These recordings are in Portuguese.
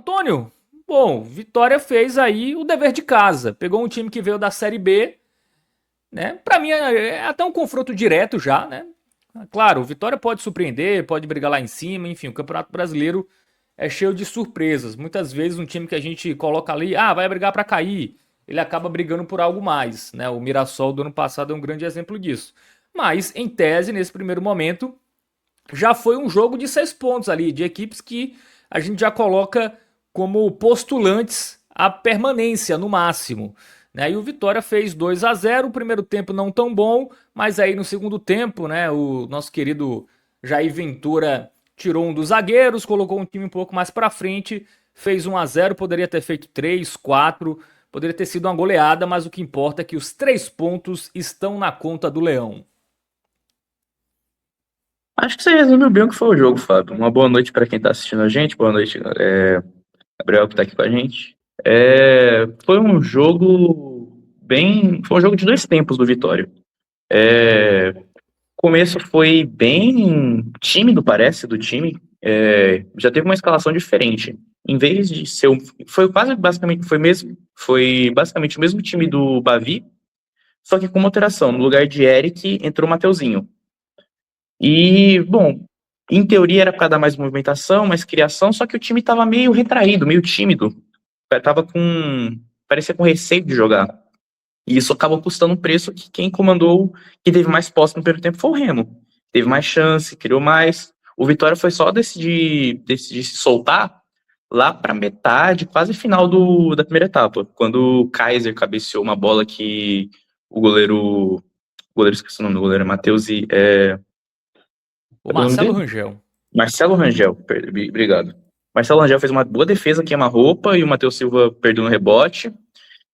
Antônio, bom, Vitória fez aí o dever de casa. Pegou um time que veio da Série B, né? Pra mim é até um confronto direto já, né? Claro, o Vitória pode surpreender, pode brigar lá em cima, enfim, o Campeonato Brasileiro é cheio de surpresas. Muitas vezes um time que a gente coloca ali, vai brigar pra cair, ele acaba brigando por algo mais, né? O Mirassol do ano passado é um grande exemplo disso. Mas, em tese, nesse primeiro momento, já foi um jogo de 6 pontos ali, de equipes que a gente já coloca como postulantes à permanência no máximo. Né? E o Vitória fez 2-0, o primeiro tempo não tão bom, mas aí no segundo tempo, né, o nosso querido Jair Ventura tirou um dos zagueiros, colocou um time um pouco mais para frente, fez 1-0, poderia ter feito 3, 4, poderia ter sido uma goleada, mas o que importa é que os 3 pontos estão na conta do Leão. Acho que você resumiu bem o que foi o jogo, Fábio. Uma boa noite para quem tá assistindo a gente. Boa noite, Gabriel, que tá aqui com a gente. Foi um jogo Foi um jogo de dois tempos do Vitória. O começo foi bem tímido, parece, do time. Já teve uma escalação diferente. Em vez de ser foi quase basicamente foi basicamente o mesmo time do Bavi, só que com uma alteração. No lugar de Eric entrou o Mateuzinho. E, bom, em teoria era para dar mais movimentação, mais criação, só que o time estava meio retraído, meio tímido. Tava parecia com receio de jogar. E isso acabou custando um preço que quem comandou, que teve mais posse no primeiro tempo foi o Remo. Teve mais chance, criou mais. O Vitória foi só decidir se soltar lá para metade, quase final da primeira etapa, quando o Kaiser cabeceou uma bola que o goleiro esqueci o nome do goleiro, Matheus e O cadê o nome Marcelo dele? Rangel. Marcelo Rangel, obrigado. Marcelo Rangel fez uma boa defesa, queima-roupa, e o Matheus Silva perdeu no rebote.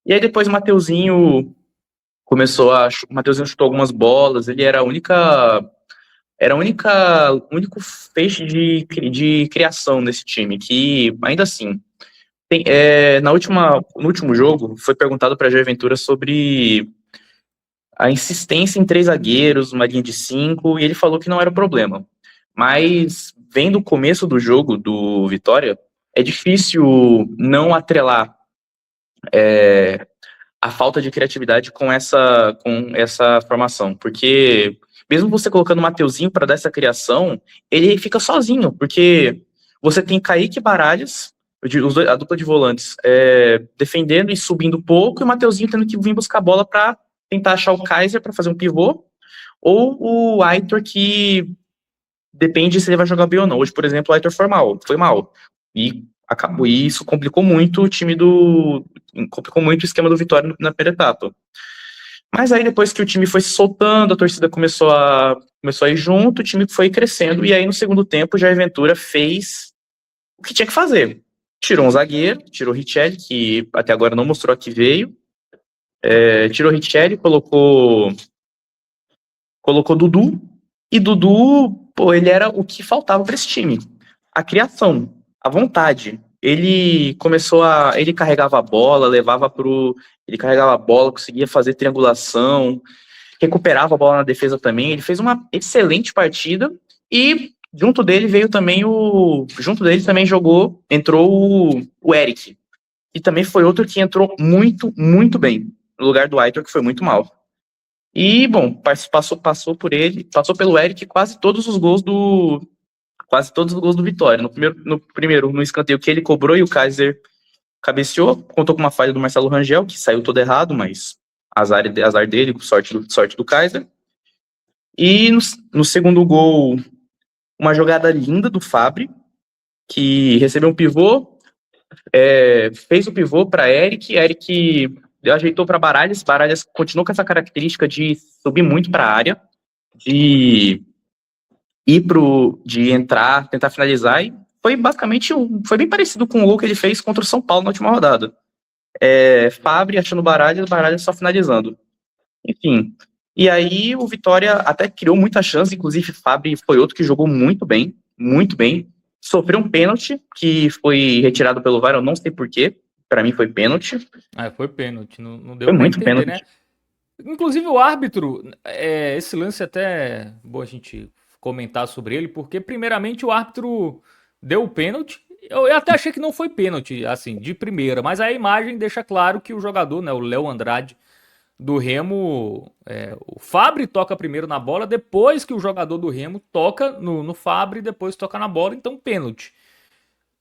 E aí depois o Mateuzinho O Mateuzinho chutou algumas bolas, ele o único feixe de criação nesse time, que ainda assim, no último jogo, foi perguntado para Jair Ventura sobre a insistência em três zagueiros, uma linha de cinco, e ele falou que não era problema. Mas, vendo o começo do jogo do Vitória, é difícil não atrelar a falta de criatividade com essa formação, porque mesmo você colocando o Mateuzinho para dar essa criação, ele fica sozinho, porque você tem Kaique e Baralhas, a dupla de volantes, defendendo e subindo pouco, e o Mateuzinho tendo que vir buscar a bola para tentar achar o Kaiser para fazer um pivô, ou o Aitor, que depende se ele vai jogar bem ou não. Hoje, por exemplo, o Aitor foi mal. E acabou. E isso complicou muito o esquema do Vitória na primeira etapa. Mas aí, depois que o time foi se soltando, a torcida começou a ir junto, o time foi crescendo, e aí no segundo tempo, o Jair Ventura fez o que tinha que fazer. Tirou um zagueiro, tirou o Richelli, que até agora não mostrou a que veio, tirou o Richelli, colocou Dudu, e Dudu, pô, ele era o que faltava para esse time. A criação, a vontade. Ele carregava a bola, ele carregava a bola, conseguia fazer triangulação, recuperava a bola na defesa também. Ele fez uma excelente partida e junto dele também entrou o Eric, e também foi outro que entrou muito, muito bem, no lugar do Aitor, que foi muito mal. E, bom, passou pelo Eric quase todos os gols do Vitória. No primeiro, no escanteio que ele cobrou e o Kaiser cabeceou, contou com uma falha do Marcelo Rangel, que saiu todo errado, mas azar dele, sorte do Kaiser. E no segundo gol, uma jogada linda do Fabri, que recebeu um pivô, fez o pivô para Eric ajeitou para Baralhas continuou com essa característica de subir muito para a área, de de entrar, tentar finalizar, e foi bem parecido com o gol que ele fez contra o São Paulo na última rodada. Fabri achando Baralhas só finalizando. Enfim, e aí o Vitória até criou muita chance, inclusive Fabri foi outro que jogou muito bem, muito bem. Sofreu um pênalti que foi retirado pelo VAR, eu não sei porquê, para mim foi pênalti. Foi pênalti, não deu Foi para muito entender, né? pênalti. Inclusive o árbitro, esse lance até é bom a gente comentar sobre ele, porque primeiramente o árbitro deu o pênalti Eu até achei que não foi pênalti, assim, de primeira, mas a imagem deixa claro que o jogador, né, o Léo Andrade do Remo, o Fabri toca primeiro na bola, depois que o jogador do Remo toca no Fabri, depois toca na bola, então pênalti.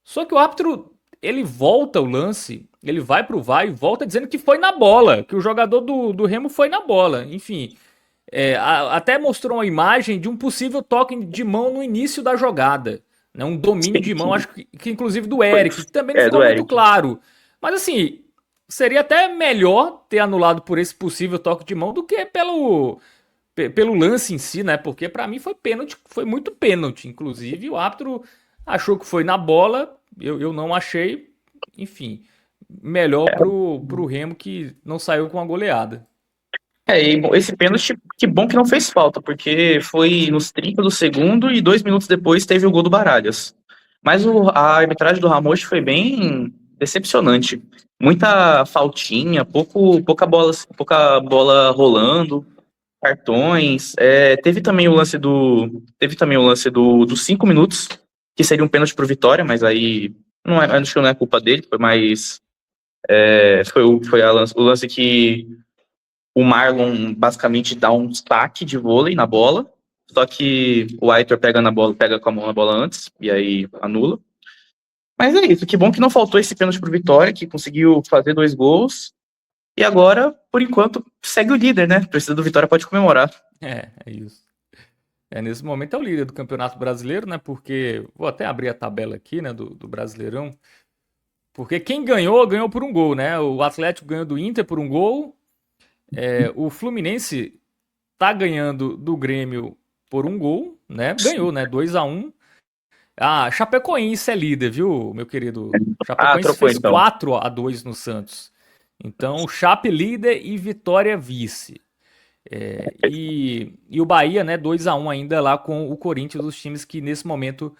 Só que o árbitro, ele volta o lance, ele vai pro VAR e volta dizendo que foi na bola, que o jogador do Remo foi na bola. Enfim, até mostrou uma imagem de um possível toque de mão no início da jogada. Né, um domínio de mão, acho que inclusive do Eric, que também não Do ficou muito Eric. claro. Mas assim, seria até melhor ter anulado por esse possível toque de mão do que pelo lance em si, né? Porque pra mim foi pênalti, foi muito pênalti. Inclusive, o árbitro achou que foi na bola, eu não achei. Enfim, melhor pro Remo que não saiu com a goleada. E bom, esse pênalti, que bom que não fez falta, porque foi nos 30 do segundo e 2 minutos depois teve o gol do Baralhas. Mas a arbitragem do Ramos foi bem decepcionante. Muita faltinha, pouca bola rolando, cartões. Teve também o lance dos 5 minutos, que seria um pênalti pro Vitória, mas aí acho que não é culpa dele, foi mais. O lance que o Marlon basicamente dá um saque de vôlei na bola, só que o Aitor pega com a mão na bola antes, e aí anula. Mas é isso, que bom que não faltou esse pênalti pro Vitória, que conseguiu fazer 2 gols, e agora, por enquanto, segue o líder, né? Precisa do Vitória, pode comemorar. É isso. Nesse momento é o líder do Campeonato Brasileiro, né? Porque, vou até abrir a tabela aqui, né, do Brasileirão. Porque quem ganhou, ganhou por um gol, né? O Atlético ganhou do Inter por um gol. O Fluminense tá ganhando do Grêmio por um gol, né? Ganhou, né? 2-1. Chapecoense é líder, viu, meu querido? Chapecoense Trocou fez então. 4-2 no Santos. Então, Chape líder e Vitória vice. E o Bahia, né, 2-1 ainda lá com o Corinthians, os times que nesse momento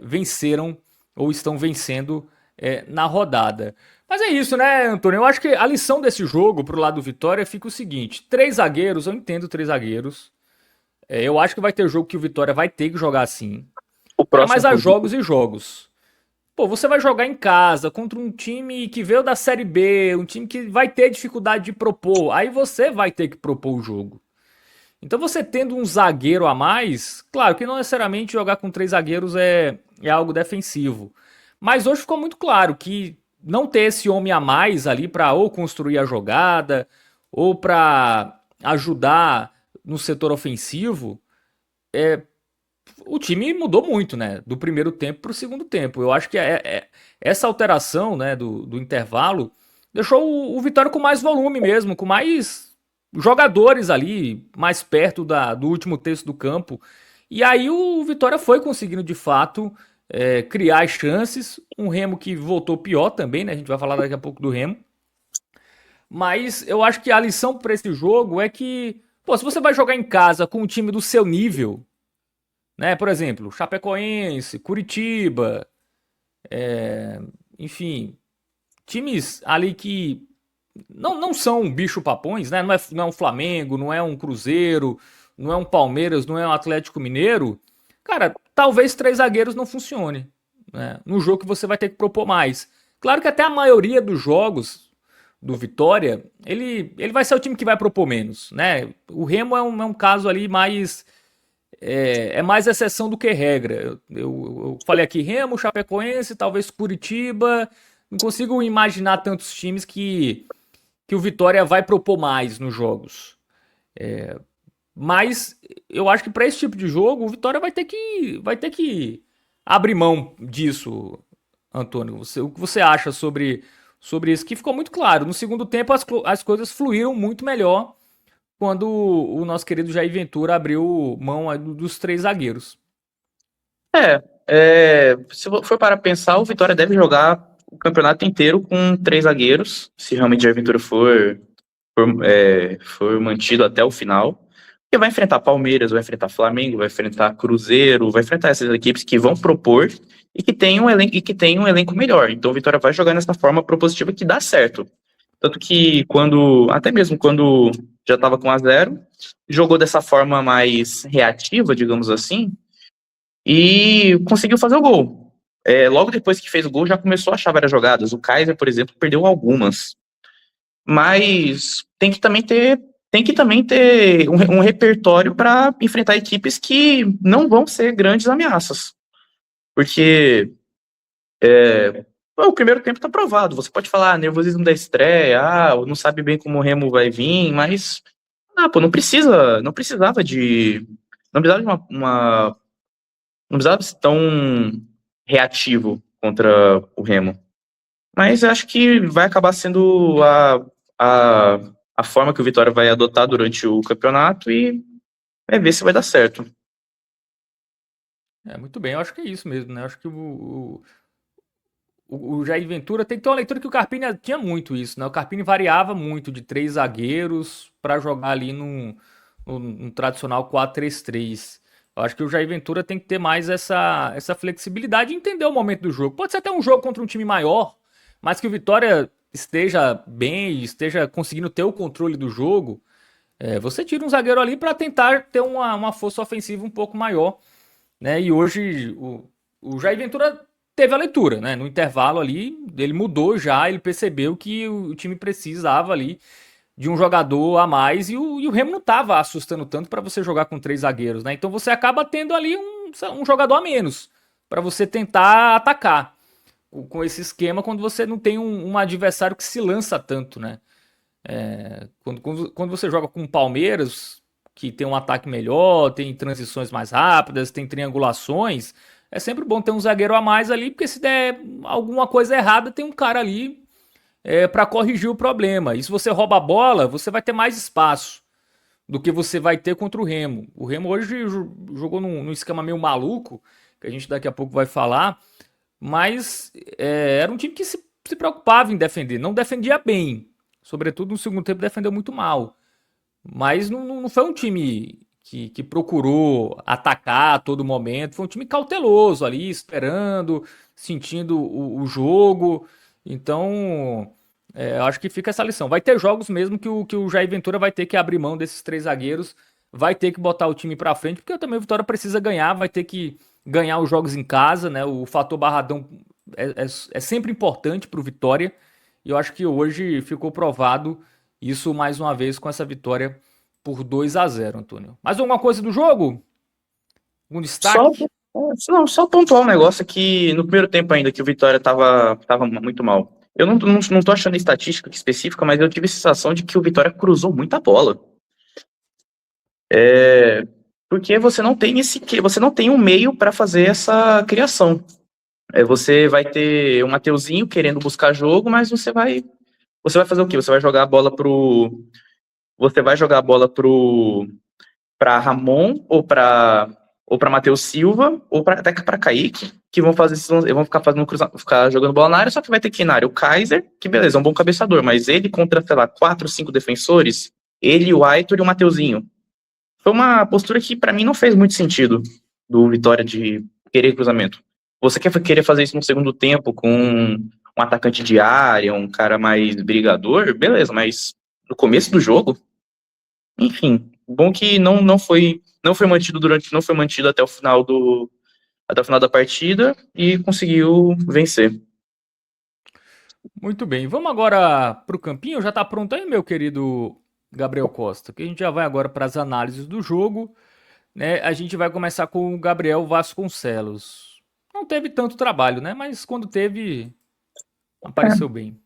venceram ou estão vencendo na rodada. Mas é isso, né, Antônio? Eu acho que a lição desse jogo pro lado do Vitória fica o seguinte: 3 zagueiros, eu entendo 3 zagueiros. Eu acho que vai ter jogo que o Vitória vai ter que jogar assim. O próximo, Mas há inclusive. jogos e jogos. Pô, você vai jogar em casa contra um time que veio da Série B, um time que vai ter dificuldade de propor. Aí você vai ter que propor o jogo. Então você tendo um zagueiro a mais, claro que não necessariamente jogar com 3 zagueiros é algo defensivo. Mas hoje ficou muito claro que não ter esse homem a mais ali para ou construir a jogada, ou para ajudar no setor ofensivo, o time mudou muito, né? Do primeiro tempo para o segundo tempo. Eu acho que essa alteração, né, do intervalo deixou o Vitória com mais volume mesmo, com mais jogadores ali, mais perto do último terço do campo. E aí o Vitória foi conseguindo de fato criar as chances. Um Remo que voltou pior também, né? A gente vai falar daqui a pouco do Remo. Mas eu acho que a lição para esse jogo é que, pô, se você vai jogar em casa com um time do seu nível, né? Por exemplo, Chapecoense, Curitiba, enfim, times ali que não são bicho-papões, né? Não é um Flamengo, não é um Cruzeiro, não é um Palmeiras, não é um Atlético Mineiro. Cara, talvez 3 zagueiros não funcione, né? No jogo que você vai ter que propor mais. Claro que até a maioria dos jogos do Vitória, ele vai ser o time que vai propor menos, né? O Remo é um caso ali mais mais exceção do que regra. Eu falei aqui Remo, Chapecoense, talvez Curitiba. Não consigo imaginar tantos times que o Vitória vai propor mais nos jogos. Mas eu acho que para esse tipo de jogo, o Vitória vai ter que abrir mão disso, Antônio. O que você acha sobre isso? Que ficou muito claro. No segundo tempo, as coisas fluíram muito melhor quando o nosso querido Jair Ventura abriu mão dos 3 zagueiros. Se for para pensar, o Vitória deve jogar o campeonato inteiro com 3 zagueiros, se realmente a Aventura for mantido até o final. Porque vai enfrentar Palmeiras, vai enfrentar Flamengo, vai enfrentar Cruzeiro, vai enfrentar essas equipes que vão propor e que tem um elenco melhor. Então o Vitória vai jogar nessa forma propositiva que dá certo. Tanto que até mesmo quando já estava com 1-0, jogou dessa forma mais reativa, digamos assim, e conseguiu fazer o gol. Logo depois que fez o gol, já começou a achar várias jogadas. O Kaiser, por exemplo, perdeu algumas. Mas tem que também ter um repertório para enfrentar equipes que não vão ser grandes ameaças. Porque o primeiro tempo está provado. Você pode falar nervosismo da estreia, não sabe bem como o Remo vai vir, mas pô, não precisava de não precisava ser tão reativo contra o Remo. Mas eu acho que vai acabar sendo a, a forma que o Vitória vai adotar durante o campeonato e vai ver se vai dar certo. Muito bem, eu acho que é isso mesmo, né? Eu acho que o Jair Ventura tem que ter uma leitura que o Carpini tinha muito isso, né? O Carpini variava muito de três zagueiros para jogar ali num tradicional 4-3-3. Eu acho que o Jair Ventura tem que ter mais essa flexibilidade e entender o momento do jogo. Pode ser até um jogo contra um time maior, mas que o Vitória esteja bem, esteja conseguindo ter o controle do jogo. Você tira um zagueiro ali para tentar ter uma força ofensiva um pouco maior, né? E hoje o Jair Ventura teve a leitura, né? No intervalo ali, ele mudou já, ele percebeu que o time precisava ali de um jogador a mais e o Remo não estava assustando tanto para você jogar com três zagueiros, né? Então você acaba tendo ali um jogador a menos para você tentar atacar com esse esquema quando você não tem um adversário que se lança tanto, né? Quando você joga com o Palmeiras, que tem um ataque melhor, tem transições mais rápidas, tem triangulações, é sempre bom ter um zagueiro a mais ali, porque se der alguma coisa errada, tem um cara ali para corrigir o problema. E se você rouba a bola, você vai ter mais espaço do que você vai ter contra o Remo. O Remo hoje jogou num esquema meio maluco, que a gente daqui a pouco vai falar, mas era um time que se preocupava em defender, não defendia bem. Sobretudo no segundo tempo defendeu muito mal. Mas não foi um time que procurou atacar a todo momento. Foi um time cauteloso ali, esperando, sentindo o jogo. Então, eu acho que fica essa lição. Vai ter jogos mesmo que o Jair Ventura vai ter que abrir mão desses três zagueiros, vai ter que botar o time pra frente, porque também o Vitória precisa ganhar, vai ter que ganhar os jogos em casa, né? O fator Barradão é sempre importante pro Vitória. E eu acho que hoje ficou provado isso mais uma vez com essa vitória por 2-0, Antônio. Mais alguma coisa do jogo? Um Só, destaque? só pontuar um negócio aqui no primeiro tempo ainda, que o Vitória tava muito mal. Eu não tô achando estatística específica, mas eu tive a sensação de que o Vitória cruzou muita bola. Porque você não tem um meio para fazer essa criação. Você vai ter o Mateuzinho querendo buscar jogo, mas você vai fazer o quê? Você vai jogar a bola para Ramon ou para Matheus Silva ou até para Kaique, que vão ficar jogando bola na área, só que vai ter que ir na área o Kaiser, que beleza, é um bom cabeçador, mas ele contra, sei lá, 4, 5 defensores, ele, o Aitor e o Mateuzinho. Foi uma postura que para mim não fez muito sentido do Vitória de querer cruzamento. Você quer querer fazer isso no segundo tempo com um atacante de área, um cara mais brigador, beleza, mas no começo do jogo, enfim, bom que não foi mantido até o final da partida e conseguiu vencer. Muito bem. Vamos agora para o campinho. Já está pronto aí, meu querido Gabriel Costa? Que a gente já vai agora para as análises do jogo. Né? A gente vai começar com o Gabriel Vasconcelos. Não teve tanto trabalho, né? Mas quando teve, apareceu bem.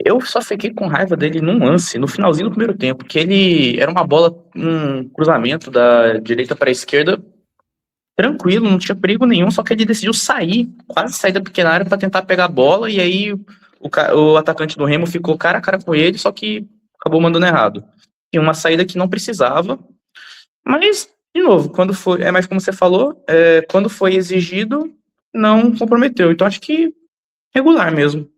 Eu só fiquei com raiva dele num lance, no finalzinho do primeiro tempo, que ele era uma bola, um cruzamento da direita para a esquerda, tranquilo, não tinha perigo nenhum, só que ele decidiu quase sair da pequena área para tentar pegar a bola, e aí o atacante do Remo ficou cara a cara com ele, só que acabou mandando errado. E uma saída que não precisava, mas, de novo, mas como você falou, quando foi exigido, não comprometeu. Então acho que regular mesmo.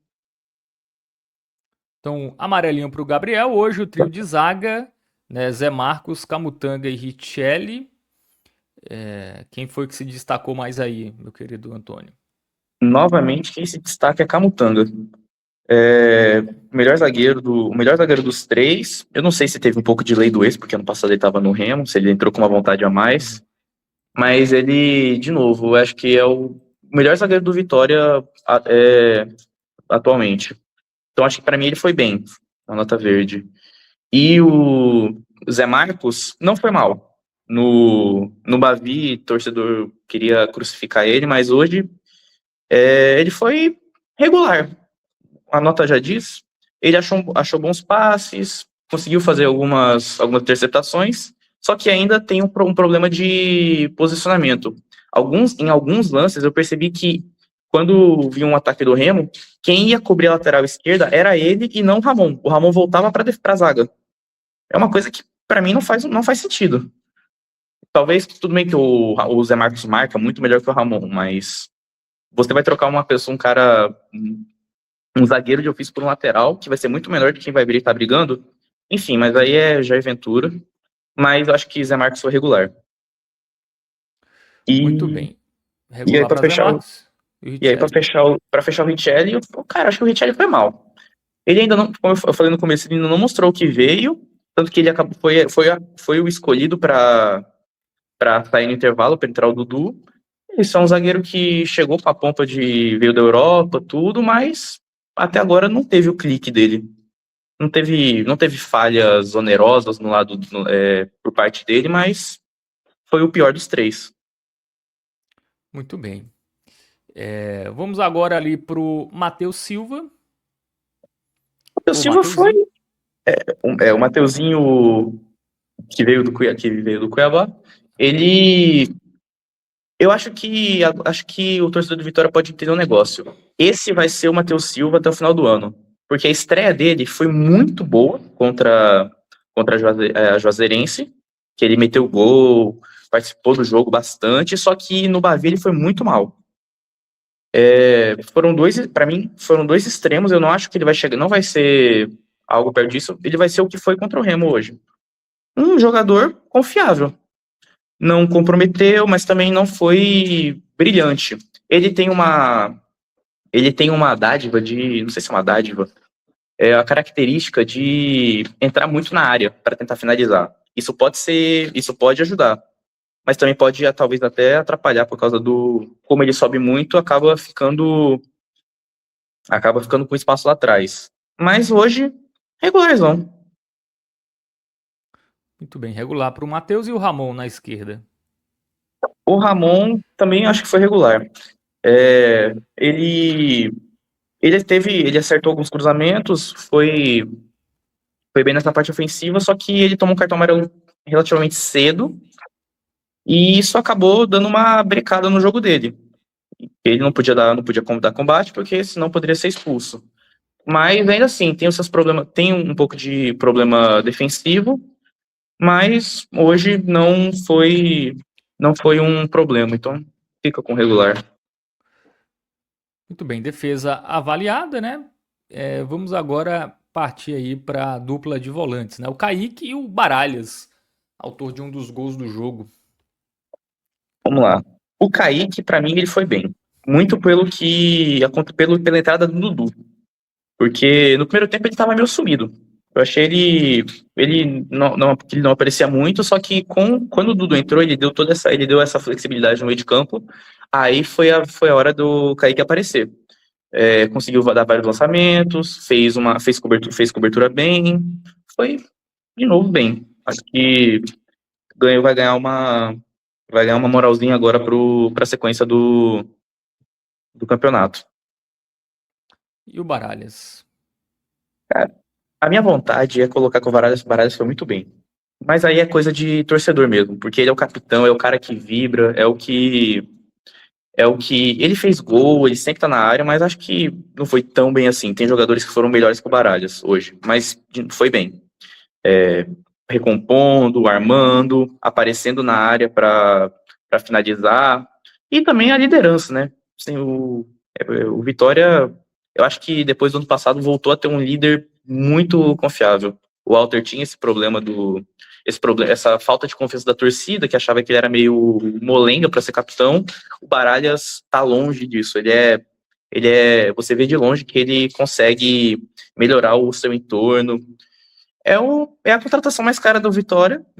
Então, amarelinho para o Gabriel. Hoje o trio de zaga, né? Zé Marcos, Camutanga e Richelli. Quem foi que se destacou mais aí, meu querido Antônio? Novamente, quem se destaca é Camutanga. O melhor zagueiro dos três. Eu não sei se teve um pouco de lei do ex, porque ano passado ele estava no Remo, se ele entrou com uma vontade a mais. Mas ele, de novo, eu acho que o melhor zagueiro do Vitória atualmente. Então acho que para mim ele foi bem, a nota verde. E o Zé Marcos não foi mal. No Bavi, torcedor queria crucificar ele, mas hoje ele foi regular. A nota já diz. Ele achou bons passes, conseguiu fazer algumas interceptações, só que ainda tem um problema de posicionamento. Em alguns lances eu percebi que quando vinha um ataque do Remo, quem ia cobrir a lateral esquerda era ele e não o Ramon. O Ramon voltava para a zaga. É uma coisa que para mim não faz sentido. Talvez tudo bem que o Zé Marcos marca muito melhor que o Ramon, mas você vai trocar uma pessoa, um zagueiro de ofício por um lateral, que vai ser muito melhor que quem vai estar brigando. Enfim, mas aí já é aventura. Mas eu acho que Zé Marcos foi regular. Muito E, bem. e aí, Regular para Zé Marcos. E o para Richelli? fechar o Richelli, cara, acho que o Richelli foi mal. Ele ainda não, como eu falei no começo, ele ainda não mostrou o que veio, tanto que ele foi o escolhido para sair no intervalo, para entrar o Dudu. Ele é um zagueiro que chegou com a pompa veio da Europa, tudo, mas até agora não teve o clique dele. Não teve falhas onerosas no lado por parte dele, mas foi o pior dos três. Muito bem. Vamos agora ali pro Matheus Silva. O O Silva foi Mateuzinho. o Mateuzinho que veio do Cuiabá. Ele, eu acho que o torcedor do Vitória pode entender um negócio. Esse vai ser o Matheus Silva até o final do ano, porque a estreia dele foi muito boa contra a Juazeirense, que ele meteu gol, participou do jogo bastante, só que no Bavi ele foi muito mal. Para mim, foram dois extremos. Eu não acho que ele vai chegar, não vai ser algo perto disso. Ele vai ser o que foi contra o Remo hoje. Um jogador confiável. Não comprometeu, mas também não foi brilhante. Ele tem uma, ele tem uma dádiva não sei se é uma dádiva, é a característica de entrar muito na área para tentar finalizar. Isso pode ajudar, mas também pode talvez até atrapalhar por causa como ele sobe muito, acaba ficando com espaço lá atrás. Mas hoje, regularzão. Muito bem. Regular para o Matheus e o Ramon na esquerda. O Ramon também acho que foi regular. É, ele acertou alguns cruzamentos, foi bem nessa parte ofensiva, só que ele tomou um cartão amarelo relativamente cedo e isso acabou dando uma brecada no jogo dele. Ele não podia dar combate porque senão poderia ser expulso. Mas ainda assim, tem os seus problemas, tem um pouco de problema defensivo, mas hoje não foi um problema, então fica com regular. Muito bem. Defesa avaliada, né? Vamos agora partir aí para a dupla de volantes, né? O Kaique e o Baralhas, autor de um dos gols do jogo. Vamos lá. O Kaique, pra mim, ele foi bem. Muito pela entrada do Dudu. Porque no primeiro tempo ele tava meio sumido. Eu achei que ele não aparecia muito, só que quando o Dudu entrou, ele deu essa flexibilidade no meio de campo. Aí foi a hora do Kaique aparecer. Conseguiu dar vários lançamentos, fez cobertura bem. Foi, de novo, bem. Acho que ganhou, vai ganhar uma moralzinha agora pra sequência do campeonato. E o Baralhas. Cara, a minha vontade é colocar que o Varalhas foi muito bem. Mas aí é coisa de torcedor mesmo, porque ele é o capitão, é o cara que vibra, é o que ele fez gol, ele sempre tá na área, mas acho que não foi tão bem assim. Tem jogadores que foram melhores que o Baralhas hoje, mas foi bem. Recompondo, armando, aparecendo na área para finalizar. E também a liderança, né? Assim, o Vitória, eu acho que depois do ano passado voltou a ter um líder muito confiável. O Walter tinha essa falta de confiança da torcida, que achava que ele era meio molenga para ser capitão. O Baralhas tá longe disso. Você vê de longe que ele consegue melhorar o seu entorno. É a contratação mais cara da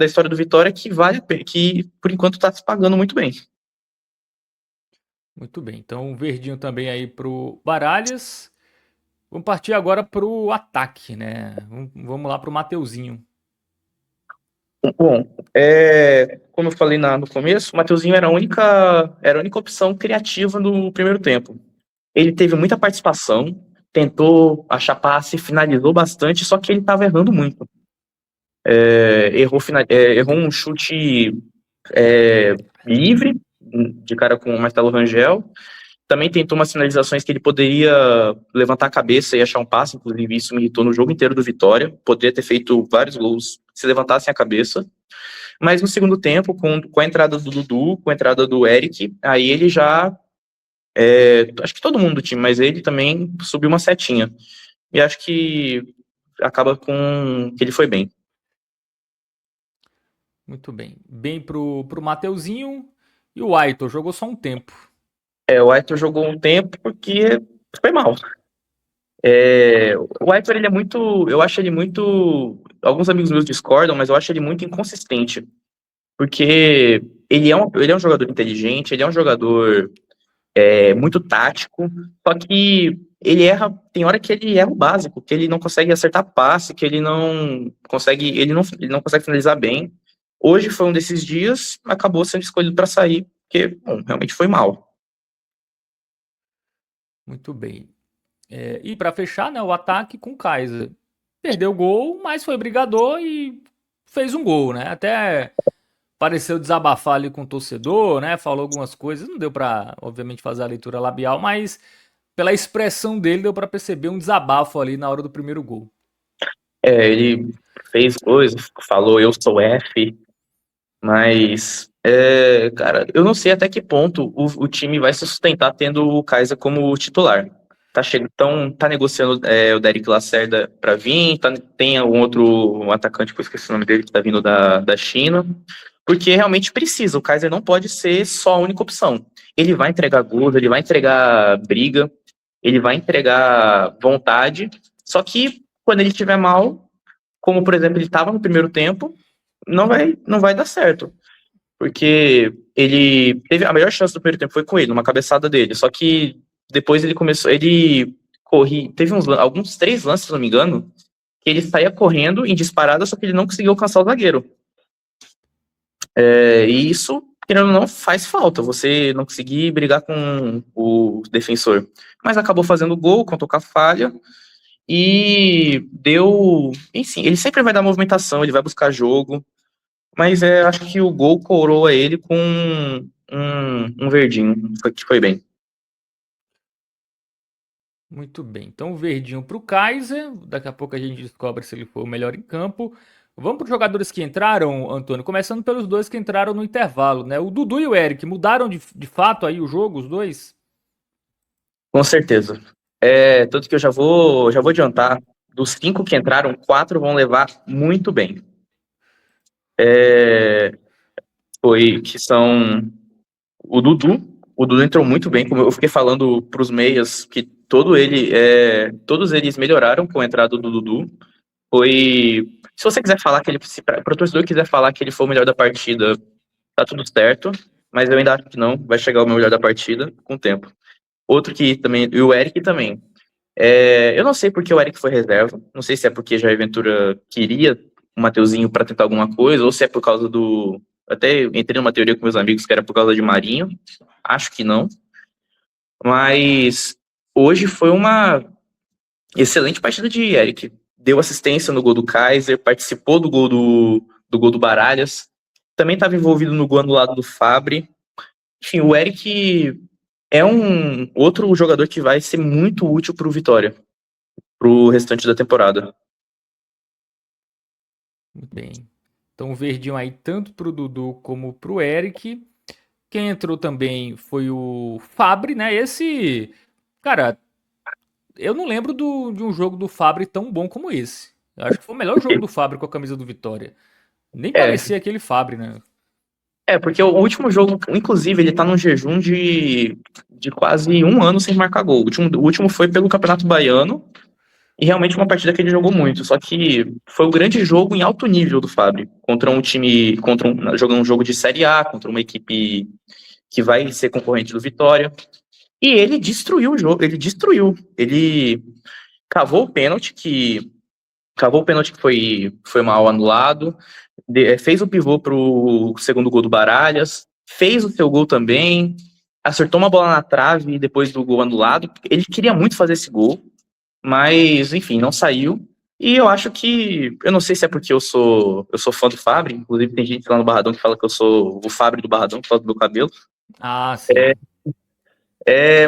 história do Vitória, que por enquanto está se pagando muito bem. Muito bem. Então, verdinho também aí pro Baralhas. Vamos partir agora pro ataque, né? Vamos lá pro Mateuzinho. Bom, como eu falei no começo, o Mateuzinho era a única opção criativa no primeiro tempo. Ele teve muita participação, tentou achar passe, finalizou bastante, só que ele estava errando muito. Errou um chute livre, de cara com o Marcelo Rangel. Também tentou umas finalizações que ele poderia levantar a cabeça e achar um passe, inclusive isso me irritou no jogo inteiro do Vitória. Poderia ter feito vários gols se levantassem a cabeça. Mas no segundo tempo, com a entrada do Dudu, com a entrada do Eric, aí ele já. Acho que todo mundo do time, mas ele também subiu uma setinha. E acho que acaba com que ele foi bem. Muito bem. Bem pro Mateuzinho. E o Aitor jogou só um tempo. O Aitor jogou um tempo porque foi mal. O Aitor, ele é muito. Eu acho ele muito. Alguns amigos meus discordam, mas eu acho ele muito inconsistente. Porque ele é um jogador inteligente, ele é um jogador muito tático, só que ele erra, tem hora que ele erra o básico, que ele não consegue acertar passe, que ele não consegue finalizar bem. Hoje foi um desses dias, acabou sendo escolhido para sair, porque, bom, realmente foi mal. Muito bem. E para fechar, né, o ataque com o Kaiser. Perdeu o gol, mas foi brigador e fez um gol, né? Até pareceu desabafar ali com o torcedor, né? Falou algumas coisas, não deu para, obviamente, fazer a leitura labial, mas pela expressão dele deu para perceber um desabafo ali na hora do primeiro gol. Ele fez coisas, falou eu sou F, mas, cara, eu não sei até que ponto o time vai se sustentar tendo o Kaiser como titular. Tá negociando o Derrick Lacerda para vir, tem um atacante que eu esqueci o nome dele, que tá vindo da China, porque realmente precisa. O Kaiser não pode ser só a única opção. Ele vai entregar gols, ele vai entregar briga, ele vai entregar vontade, só que quando ele estiver mal, como por exemplo ele estava no primeiro tempo, não vai dar certo. Porque ele teve a melhor chance do primeiro tempo foi com ele, numa cabeçada dele. Só que depois ele teve alguns 3 lances, se não me engano, que ele saía correndo em disparada, só que ele não conseguiu alcançar o zagueiro. E isso, querendo ou não, faz falta, você não conseguir brigar com o defensor. Mas acabou fazendo gol, contou com a falha, e deu. Enfim, ele sempre vai dar movimentação, ele vai buscar jogo. Mas acho que o gol coroa ele com um verdinho, que foi bem. Muito bem. Então, verdinho para o Kaiser. Daqui a pouco a gente descobre se ele foi o melhor em campo. Vamos para os jogadores que entraram, Antônio. Começando pelos dois que entraram no intervalo, né? O Dudu e o Eric mudaram de fato aí o jogo, os dois? Com certeza. Tanto que eu já vou adiantar. Dos 5 que entraram, 4 vão levar muito bem. Que são o Dudu. O Dudu entrou muito bem, como eu fiquei falando para os meias, que todos eles melhoraram com a entrada do Dudu. Se você quiser falar que se para o torcedor quiser falar que ele foi o melhor da partida, tá tudo certo, mas eu ainda acho que não, vai chegar o melhor da partida com o tempo. Outro que também, e o Eric também. Eu não sei porque o Eric foi reserva, não sei se é porque Jair Ventura queria o Mateuzinho para tentar alguma coisa, ou se é por causa do. Até entrei numa teoria com meus amigos que era por causa de Marinho, acho que não. Mas hoje foi uma excelente partida de Eric. Deu assistência no gol do Kaiser, participou do gol do Baralhas, também estava envolvido no gol anulado do Fabri. Enfim, o Eric é um outro jogador que vai ser muito útil para o Vitória, para o restante da temporada. Muito bem. Então, verdinho aí tanto pro Dudu como pro Eric. Quem entrou também foi o Fabri, né? Esse, cara, eu não lembro de um jogo do Fabri tão bom como esse. Eu acho que foi o melhor jogo do Fabri com a camisa do Vitória. Nem É, parecia aquele Fabri, né? porque o último jogo, inclusive, ele tá num jejum de quase um ano sem marcar gol. O último foi pelo Campeonato Baiano, e realmente uma partida que ele jogou muito. Só que foi um grande jogo em alto nível do Fábio, contra um time, jogando um jogo de Série A, contra uma equipe que vai ser concorrente do Vitória. E ele destruiu o jogo, ele destruiu. Ele cavou o pênalti que foi mal anulado, fez o pivô pro segundo gol do Baralhas, fez o seu gol também, acertou uma bola na trave depois do gol anulado. Ele queria muito fazer esse gol, mas enfim, não saiu. E eu acho que, eu não sei se é porque eu sou fã do Fabri, inclusive tem gente lá no Barradão que fala que eu sou o Fabri do Barradão por causa do meu cabelo. Ah, sim.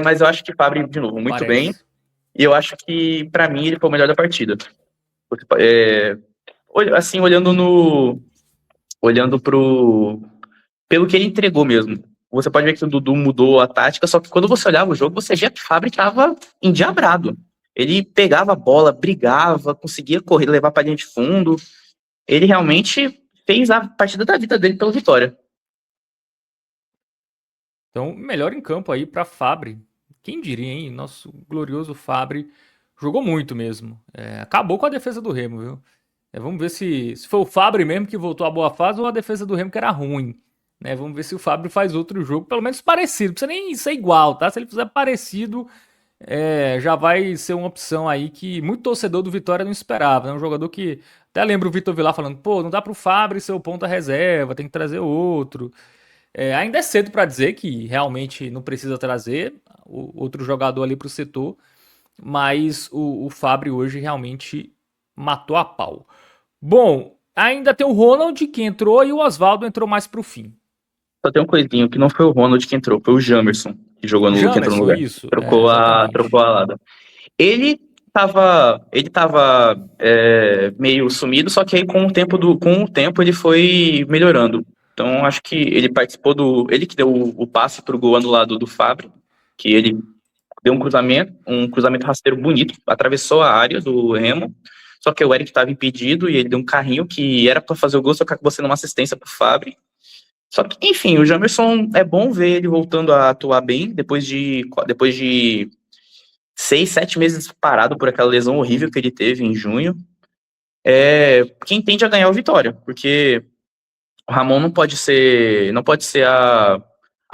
Mas eu acho que Fabri, de novo, muito bem. Parece. E eu acho que, pra mim, ele foi o melhor da partida. Assim, olhando pelo que ele entregou mesmo. Você pode ver que o Dudu mudou a tática, só que quando você olhava o jogo, você via que o Fábio estava endiabrado. Ele pegava a bola, brigava, conseguia correr, levar para linha de fundo. Ele realmente fez a partida da vida dele pela vitória. Então, melhor em campo aí para Fabri. Quem diria, hein? Nosso glorioso Fabri jogou muito mesmo. Acabou com a defesa do Remo, viu? Vamos ver se foi o Fabri mesmo que voltou à boa fase ou a defesa do Remo que era ruim. Né? Vamos ver se o Fabri faz outro jogo, pelo menos parecido. Não precisa nem ser igual, tá? Se ele fizer parecido, já vai ser uma opção aí que muito torcedor do Vitória não esperava. Né? Um jogador que. Até lembro o Vitor Vilar falando: pô, não dá pro Fabri ser o ponta reserva, tem que trazer outro. Ainda é cedo para dizer que realmente não precisa trazer outro jogador ali para o setor, mas o Fabri hoje realmente matou a pau. Bom, ainda tem o Ronald que entrou e o Oswaldo entrou mais pro fim. Só tem um coisinho, que não foi o Ronald que entrou, foi o Jamerson que entrou no Jamerson, lugar. isso, Trocou exatamente. a lada. Ele tava meio sumido, só que aí com o tempo ele foi melhorando. Então acho que ele participou ele que deu o passe pro gol anulado do Fábio, que ele deu um cruzamento rasteiro bonito, atravessou a área do Remo, só que o Eric estava impedido e ele deu um carrinho que era para fazer o gol, só que acabou sendo uma assistência pro Fábio. Só que, enfim, o Jamerson é bom ver ele voltando a atuar bem depois de 6, 7 meses parado por aquela lesão horrível que ele teve em junho. Quem tende a ganhar é o Vitória, porque o Ramon não pode ser a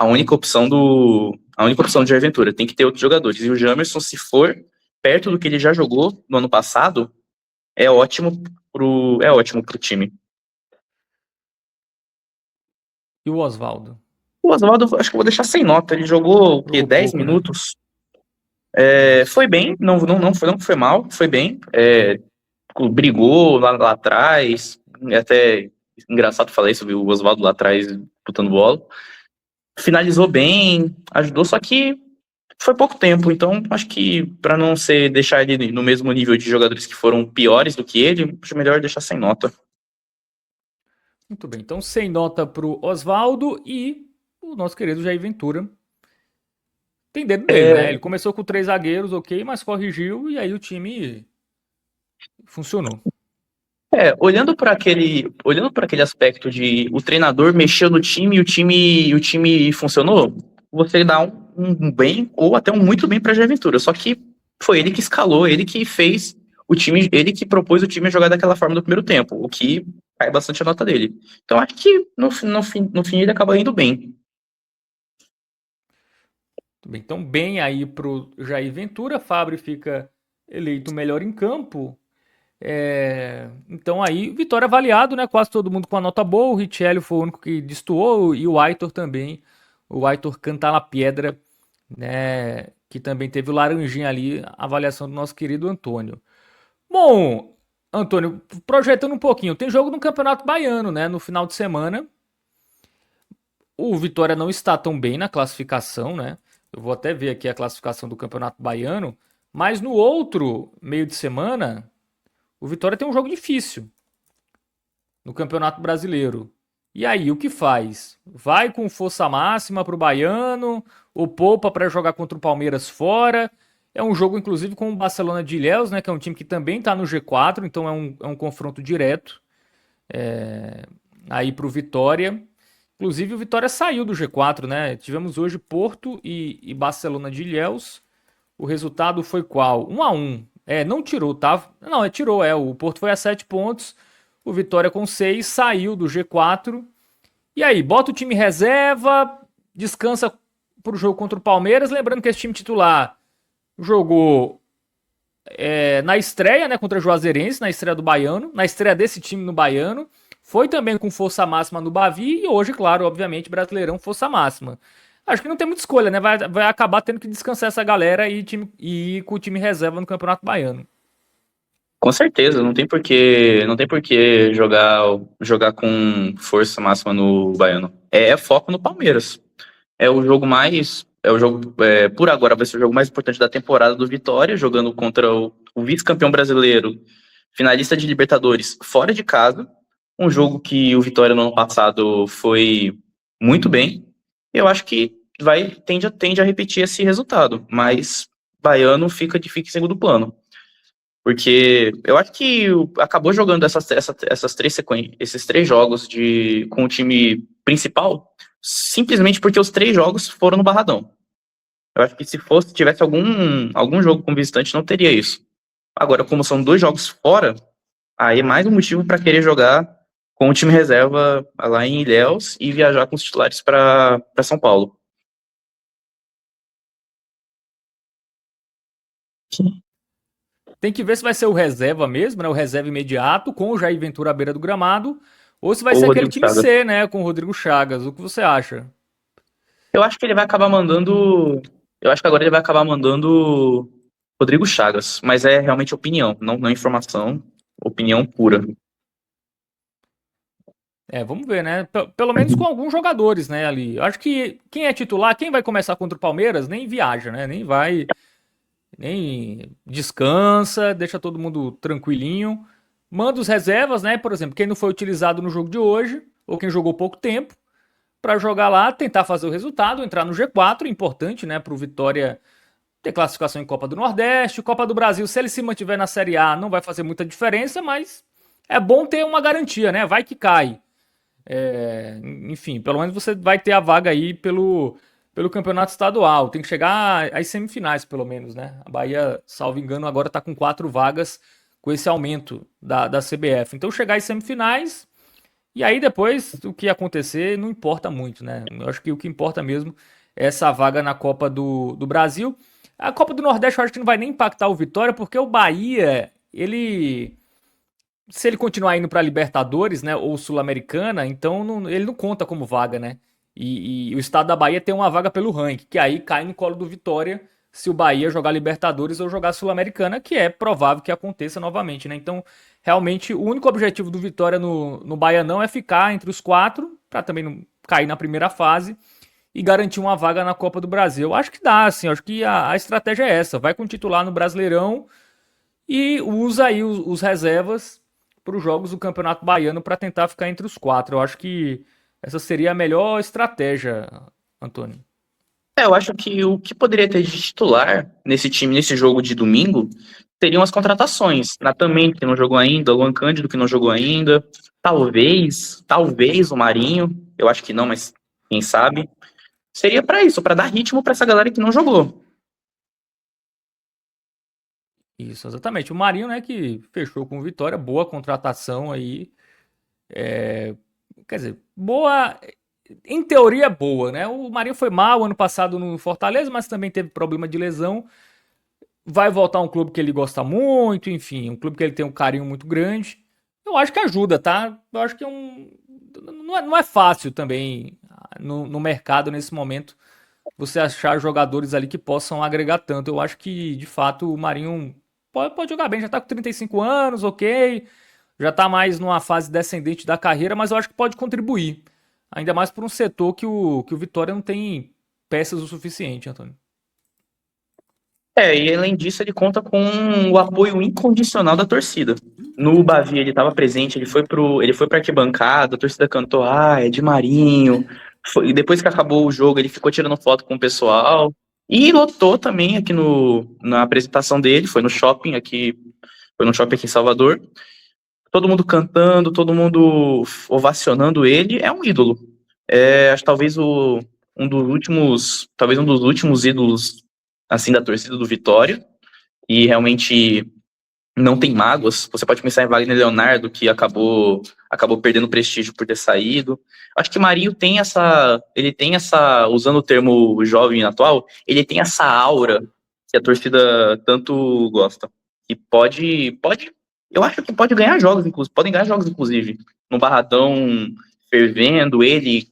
única opção de aventura. Tem que ter outros jogadores. E o Jamerson, se for perto do que ele já jogou no ano passado, é ótimo pro time. E o Oswaldo? O Oswaldo, acho que eu vou deixar sem nota. Ele jogou o quê? Jogou 10 pouco, né? minutos. Isso. Foi bem, não foi mal, foi bem. Brigou lá atrás. É até engraçado falar isso, viu? O Oswaldo lá atrás botando bola. Finalizou bem, ajudou, só que foi pouco tempo. Então, acho que para não deixar ele no mesmo nível de jogadores que foram piores do que ele, acho melhor deixar sem nota. Muito bem. Então, sem nota pro Oswaldo e o nosso querido Jair Ventura. Tem dedo nele, né? Ele começou com 3 zagueiros, ok, mas corrigiu e aí o time funcionou. Olhando para aquele aspecto de o treinador mexeu no time e o time funcionou, você dá um bem ou até um muito bem para Jair Ventura. Só que foi ele que escalou, ele que fez o time, ele que propôs o time a jogar daquela forma no primeiro tempo, o que cai bastante a nota dele. Então acho que no fim ele acaba indo bem. Muito bem. Então, bem aí pro Jair Ventura. Fábio fica eleito melhor em campo. Então aí, vitória avaliado, né? Quase todo mundo com a nota boa. O Richelli foi o único que destoou e o Aitor também. O Aitor canta na pedra, né? Que também teve o laranjinha ali, a avaliação do nosso querido Antônio. Bom, Antônio, projetando um pouquinho, tem jogo no Campeonato Baiano, né? No final de semana. O Vitória não está tão bem na classificação, né? Eu vou até ver aqui a classificação do Campeonato Baiano. Mas no outro meio de semana, o Vitória tem um jogo difícil no Campeonato Brasileiro. E aí, o que faz? Vai com força máxima pro Baiano ou poupa para jogar contra o Palmeiras fora? É um jogo, inclusive, com o Barcelona de Ilhéus, né? Que é um time que também está no G4, então é um confronto direto aí pro Vitória. Inclusive, o Vitória saiu do G4, né? Tivemos hoje Porto e Barcelona de Ilhéus. O resultado foi qual? 1-1. Não tirou, tá? Não, tirou, O Porto foi a 7 pontos. O Vitória com 6 saiu do G4. E aí, bota o time reserva, descansa para o jogo contra o Palmeiras. Lembrando que esse time titular jogou na estreia, né, contra o Juazeirense, na estreia do Baiano, na estreia desse time no Baiano. Foi também com força máxima no Bavi e hoje, claro, obviamente, Brasileirão força máxima. Acho que não tem muita escolha, né? Vai acabar tendo que descansar essa galera e ir com o time reserva no Campeonato Baiano. Com certeza, não tem por que jogar com força máxima no Baiano. É foco no Palmeiras. Por agora vai ser o jogo mais importante da temporada do Vitória, jogando contra o vice-campeão brasileiro, finalista de Libertadores, fora de casa. Um jogo que o Vitória no ano passado foi muito bem. Eu acho que tende a repetir esse resultado, mas Baiano fica em segundo plano. Porque eu acho que acabou jogando esses três jogos com o time principal, simplesmente porque os três jogos foram no Barradão. Eu acho que se tivesse algum jogo com visitante, não teria isso. Agora, como são 2 jogos fora, aí é mais um motivo para querer jogar com o time reserva lá em Ilhéus e viajar com os titulares para São Paulo. Tem que ver se vai ser o reserva mesmo, né? O reserva imediato, com o Jair Ventura à beira do gramado, ou se vai Ou ser o aquele Rodrigo time Chagas. C, né? Com o Rodrigo Chagas. O que você acha? Eu acho que ele vai acabar mandando. Eu acho que agora ele vai acabar mandando Rodrigo Chagas, mas é realmente opinião, não informação, opinião pura. Vamos ver, né? Pelo menos com alguns jogadores, né, ali. Eu acho que quem é titular, quem vai começar contra o Palmeiras, nem viaja, né? Nem descansa, deixa todo mundo tranquilinho. Manda os reservas, né? Por exemplo, quem não foi utilizado no jogo de hoje, ou quem jogou pouco tempo, para jogar lá, tentar fazer o resultado, entrar no G4, importante, né, para o Vitória ter classificação em Copa do Nordeste, Copa do Brasil, se ele se mantiver na Série A, não vai fazer muita diferença, mas é bom ter uma garantia, né? Vai que cai. Enfim, pelo menos você vai ter a vaga aí pelo campeonato estadual. Tem que chegar às semifinais, pelo menos, né? A Bahia, salvo engano, agora tá com 4 vagas com esse aumento da CBF. Então, chegar às semifinais e aí depois o que acontecer não importa muito, né? Eu acho que o que importa mesmo é essa vaga na Copa do Brasil. A Copa do Nordeste eu acho que não vai nem impactar o Vitória, porque o Bahia, se ele continuar indo para Libertadores, né, ou Sul-Americana, então ele não conta como vaga, né? E o estado da Bahia tem uma vaga pelo ranking, que aí cai no colo do Vitória se o Bahia jogar Libertadores ou jogar Sul-Americana, que é provável que aconteça novamente, né? Então, realmente, o único objetivo do Vitória no Baianão é ficar entre os 4, para também não cair na primeira fase, e garantir uma vaga na Copa do Brasil. Eu acho que dá, assim, acho que a estratégia é essa, vai com titular no Brasileirão e usa aí os reservas para os jogos do Campeonato Baiano para tentar ficar entre os 4. Eu acho que essa seria a melhor estratégia, Antônio. Eu acho que o que poderia ter de titular nesse time, nesse jogo de domingo, seriam as contratações. Natan Mendes, que não jogou ainda, Luan Cândido, que não jogou ainda, talvez o Marinho, eu acho que não, mas quem sabe. Seria para isso, para dar ritmo para essa galera que não jogou. Isso, exatamente. O Marinho, né, que fechou com vitória, boa contratação aí. Quer dizer, boa. Em teoria, boa, né? O Marinho foi mal ano passado no Fortaleza, mas também teve problema de lesão. Vai voltar a um clube que ele gosta muito, enfim, um clube que ele tem um carinho muito grande. Eu acho que ajuda, tá? Eu acho que não é fácil também no mercado nesse momento você achar jogadores ali que possam agregar tanto. Eu acho que, de fato, o Marinho pode jogar bem, já tá com 35 anos, ok. Já tá mais numa fase descendente da carreira, mas eu acho que pode contribuir. Ainda mais por um setor que o Vitória não tem peças o suficiente, Antônio. E além disso, ele conta com o apoio incondicional da torcida. No Bavi, ele estava presente, ele foi pra arquibancada, a torcida cantou, é de Marinho. E depois que acabou o jogo, ele ficou tirando foto com o pessoal. E lotou também aqui na apresentação dele, foi no shopping aqui em Salvador. Todo mundo cantando, todo mundo ovacionando ele, é um ídolo. Acho que talvez um dos últimos ídolos assim da torcida do Vitória, e realmente não tem mágoas. Você pode pensar em Wagner Leonardo, que acabou acabou perdendo prestígio por ter saído. Acho que o Marinho ele tem essa, usando o termo jovem atual, ele tem essa aura que a torcida tanto gosta. E eu acho que pode ganhar jogos, inclusive, podem ganhar jogos, inclusive, no Barradão fervendo, ele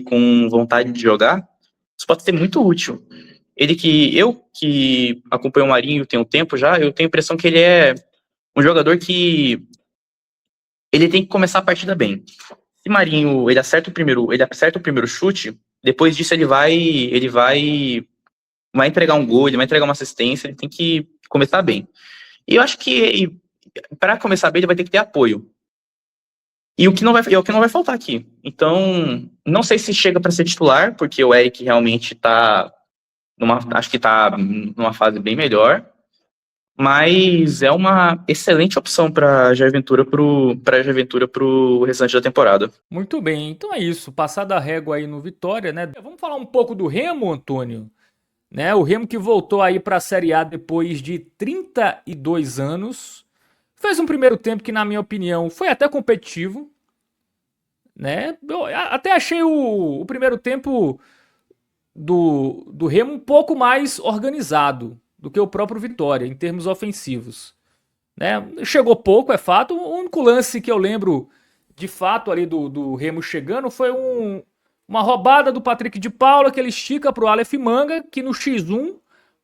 com vontade de jogar, isso pode ser muito útil. Eu que acompanho o Marinho tem um tempo já, eu tenho a impressão que ele é um jogador que ele tem que começar a partida bem. Se Marinho, ele acerta o primeiro chute, depois disso vai entregar um gol, ele vai entregar uma assistência, ele tem que começar bem. E eu acho que para começar bem ele vai ter que ter apoio. E é o que não vai faltar aqui. Então, não sei se chega para ser titular, porque o Eric realmente acho que tá numa fase bem melhor, mas é uma excelente opção para Jair Ventura pro restante da temporada. Muito bem, então é isso. Passada a régua aí no Vitória, né? Vamos falar um pouco do Remo, Antônio? Né? O Remo que voltou aí para a Série A depois de 32 anos. Fez um primeiro tempo que, na minha opinião, foi até competitivo. Né? Eu até achei o primeiro tempo do Remo um pouco mais organizado do que o próprio Vitória, em termos ofensivos. Né? Chegou pouco, é fato. O único lance que eu lembro de fato ali do Remo chegando foi uma roubada do Patrick de Paula que ele estica pro Aleph Manga, que no X1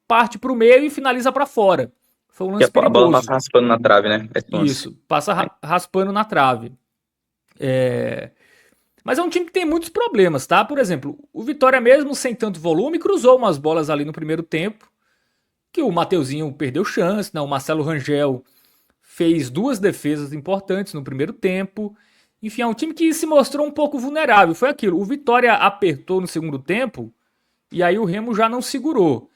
parte pro meio e finaliza para fora. Foi um lance perigoso. A bola passa raspando na trave, né? Isso, passa raspando na trave. Mas é um time que tem muitos problemas, tá? Por exemplo, o Vitória mesmo sem tanto volume cruzou umas bolas ali no primeiro tempo, que o Mateuzinho perdeu chance, né? O Marcelo Rangel fez 2 defesas importantes no primeiro tempo. Enfim, é um time que se mostrou um pouco vulnerável. Foi aquilo, o Vitória apertou no segundo tempo e aí o Remo já não segurou.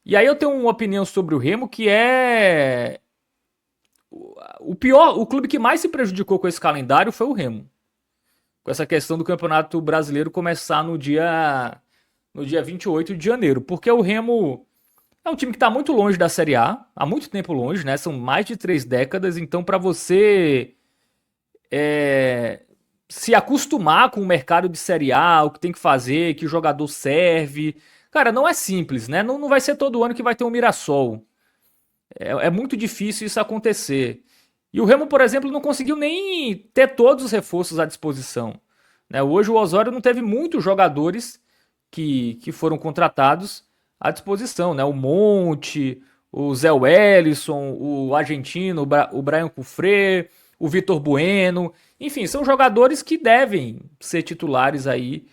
E aí eu tenho uma opinião sobre o Remo que é o clube que mais se prejudicou com esse calendário foi o Remo. Com essa questão do Campeonato Brasileiro começar no dia 28 de janeiro. Porque o Remo é um time que está muito longe da Série A, há muito tempo longe, né? São mais de 3 décadas, então para você se acostumar com o mercado de Série A, o que tem que fazer, que jogador serve, cara, não é simples, né? Não vai ser todo ano que vai ter um Mirassol. É muito difícil isso acontecer. E o Remo, por exemplo, não conseguiu nem ter todos os reforços à disposição. Né? Hoje o Osório não teve muitos jogadores que foram contratados à disposição. Né? O Monte, o Zé Wellison, o argentino, o Brian Cufré, o Vitor Bueno. Enfim, são jogadores que devem ser titulares aí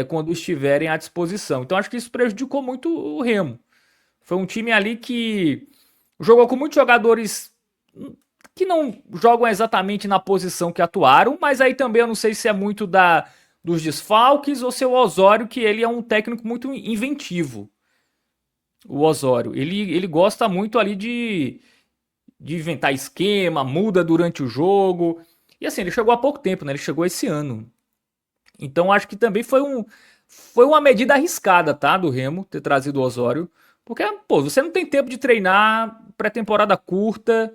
quando estiverem à disposição. Então acho que isso prejudicou muito o Remo. Foi um time ali que jogou com muitos jogadores que não jogam exatamente na posição que atuaram, mas aí também eu não sei se é muito dos desfalques ou se é o Osório, que ele é um técnico muito inventivo. O Osório, ele gosta muito ali de inventar esquema, muda durante o jogo. E assim, ele chegou há pouco tempo, né? Ele chegou esse ano. Então acho que também foi uma medida arriscada, tá? Do Remo ter trazido o Osório. Porque, pô, você não tem tempo de treinar, pré-temporada curta.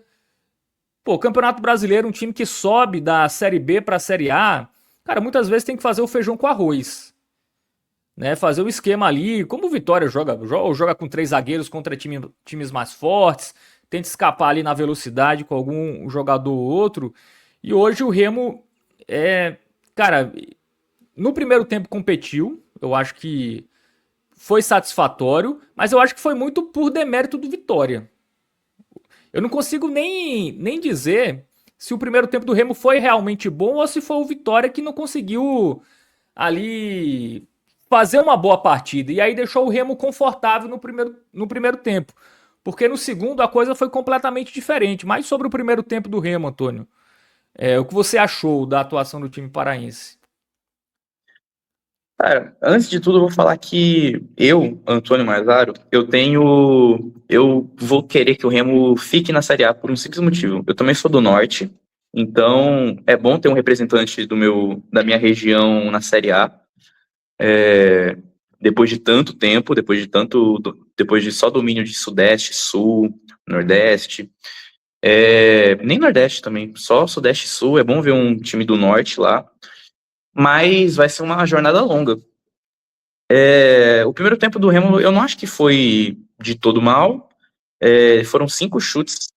Pô, Campeonato Brasileiro, um time que sobe da Série B pra Série A, cara, muitas vezes tem que fazer o feijão com arroz. Né? Fazer o esquema ali, como o Vitória joga com 3 zagueiros contra times mais fortes, tenta escapar ali na velocidade com algum jogador ou outro. E hoje o Remo, cara, no primeiro tempo competiu, eu acho que foi satisfatório, mas eu acho que foi muito por demérito do Vitória. Eu não consigo nem dizer se o primeiro tempo do Remo foi realmente bom ou se foi o Vitória que não conseguiu ali fazer uma boa partida. E aí deixou o Remo confortável no primeiro tempo. Porque no segundo a coisa foi completamente diferente. Mas sobre o primeiro tempo do Remo, Antônio, o que você achou da atuação do time paraense? Cara, antes de tudo, eu vou falar que eu, Antônio Mazzaro, eu vou querer que o Remo fique na Série A por um simples motivo. Eu também sou do Norte, então é bom ter um representante da minha região na Série A. Depois de tanto tempo, depois de só domínio de Sudeste, Sul, Nordeste. Nem Nordeste também, só Sudeste e Sul. É bom ver um time do Norte lá, mas vai ser uma jornada longa. O primeiro tempo do Remo eu não acho que foi de todo mal. Foram cinco chutes,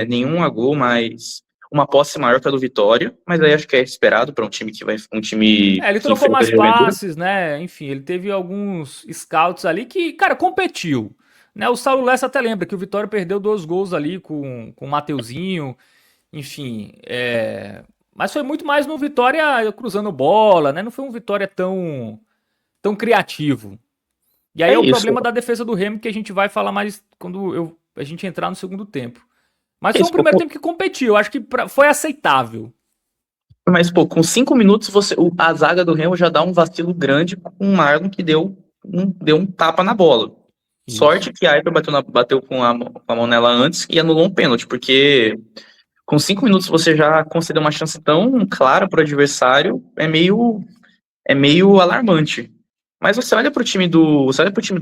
nenhum a gol, mas uma posse maior que a do Vitória. Mas aí acho que é esperado para um time Ele que trocou enfrenta a mais Juventude. passes, né? Enfim, ele teve alguns scouts ali que, cara, competiu. Né? O Saulo Lessa até lembra que o Vitória perdeu 2 gols ali com o Mateuzinho. Enfim, mas foi muito mais no Vitória cruzando bola, né? Não foi um Vitória tão criativo. E aí É é o isso. problema da defesa do Remo que a gente vai falar mais quando a gente entrar no segundo tempo. Mas É foi um isso. primeiro tempo que competiu. Acho que foi aceitável. Mas, pô, com 5 minutos a zaga do Remo já dá um vacilo grande com o Marlon que deu um tapa na bola. Isso. Sorte que a Aitor bateu com a mão nela antes e anulou um pênalti, porque com 5 minutos você já concedeu uma chance tão clara para o adversário, é meio alarmante. Mas você olha pro time do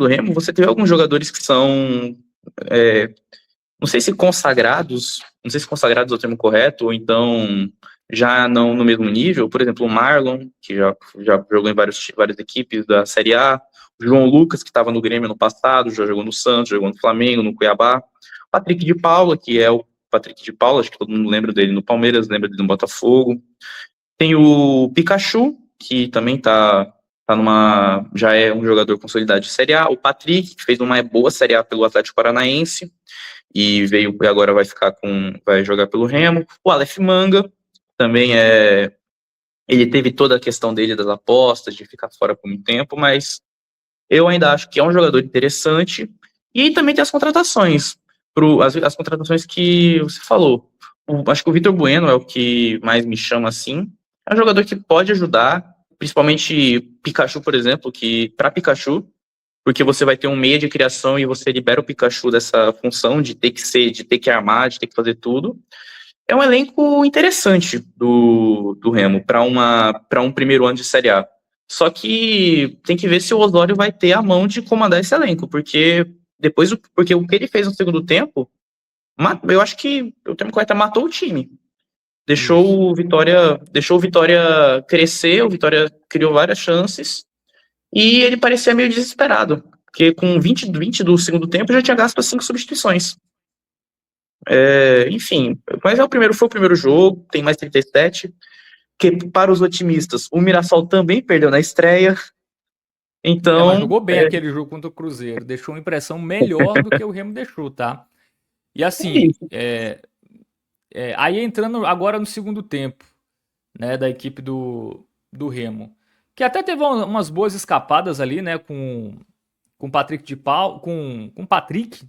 Remo, você teve alguns jogadores que são, é, não sei se consagrados é o termo correto, ou então já não no mesmo nível. Por exemplo, o Marlon, que já jogou em várias equipes da Série A, o João Lucas, que estava no Grêmio no passado, já jogou no Santos, jogou no Flamengo, no Cuiabá, o Patrick de Paula, que é o Patrick de Paula, acho que todo mundo lembra dele no Palmeiras, lembra dele no Botafogo. Tem o Pikachu, que também já é um jogador consolidado de Série A. O Patrick, que fez uma boa Série A pelo Atlético Paranaense e agora vai jogar pelo Remo. O Aleph Manga também ele teve toda a questão dele das apostas, de ficar fora por muito tempo, mas eu ainda acho que é um jogador interessante. E também tem as contratações, as contratações que você falou. Acho que o Vitor Bueno é o que mais me chama assim. É um jogador que pode ajudar, principalmente Pikachu, por exemplo, que para Pikachu, porque você vai ter um meia de criação e você libera o Pikachu dessa função de ter que armar, de ter que fazer tudo. É um elenco interessante do Remo para um primeiro ano de Série A. Só que tem que ver se o Osório vai ter a mão de comandar esse elenco, porque o que ele fez no segundo tempo, eu acho que o termo correto é matou o time. Isso. Deixou o Vitória crescer, o Vitória criou várias chances e ele parecia meio desesperado, porque com 20 do segundo tempo já tinha gasto as 5 substituições. Enfim, mas foi o primeiro jogo, tem mais 37, que para os otimistas, o Mirassol também perdeu na estreia, Mas então, jogou bem aquele jogo contra o Cruzeiro. Deixou uma impressão melhor do que o Remo deixou, tá? E assim, isso. aí entrando agora no segundo tempo, né, da equipe do Remo, que até teve umas boas escapadas ali, né, com o Patrick de Pau, com o Patrick,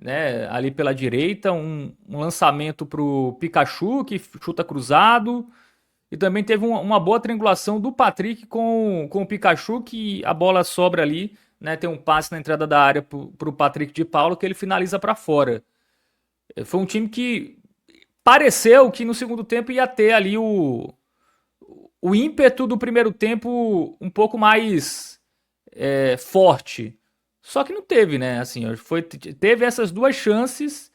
né, ali pela direita, um lançamento pro Pikachu que chuta cruzado, e também teve uma boa triangulação do Patrick com o Pikachu, que a bola sobra ali, né, tem um passe na entrada da área pro Patrick de Paulo que ele finaliza para fora. Foi um time que pareceu que no segundo tempo ia ter ali o ímpeto do primeiro tempo um pouco mais forte. Só que não teve, né? Assim, teve essas 2 chances,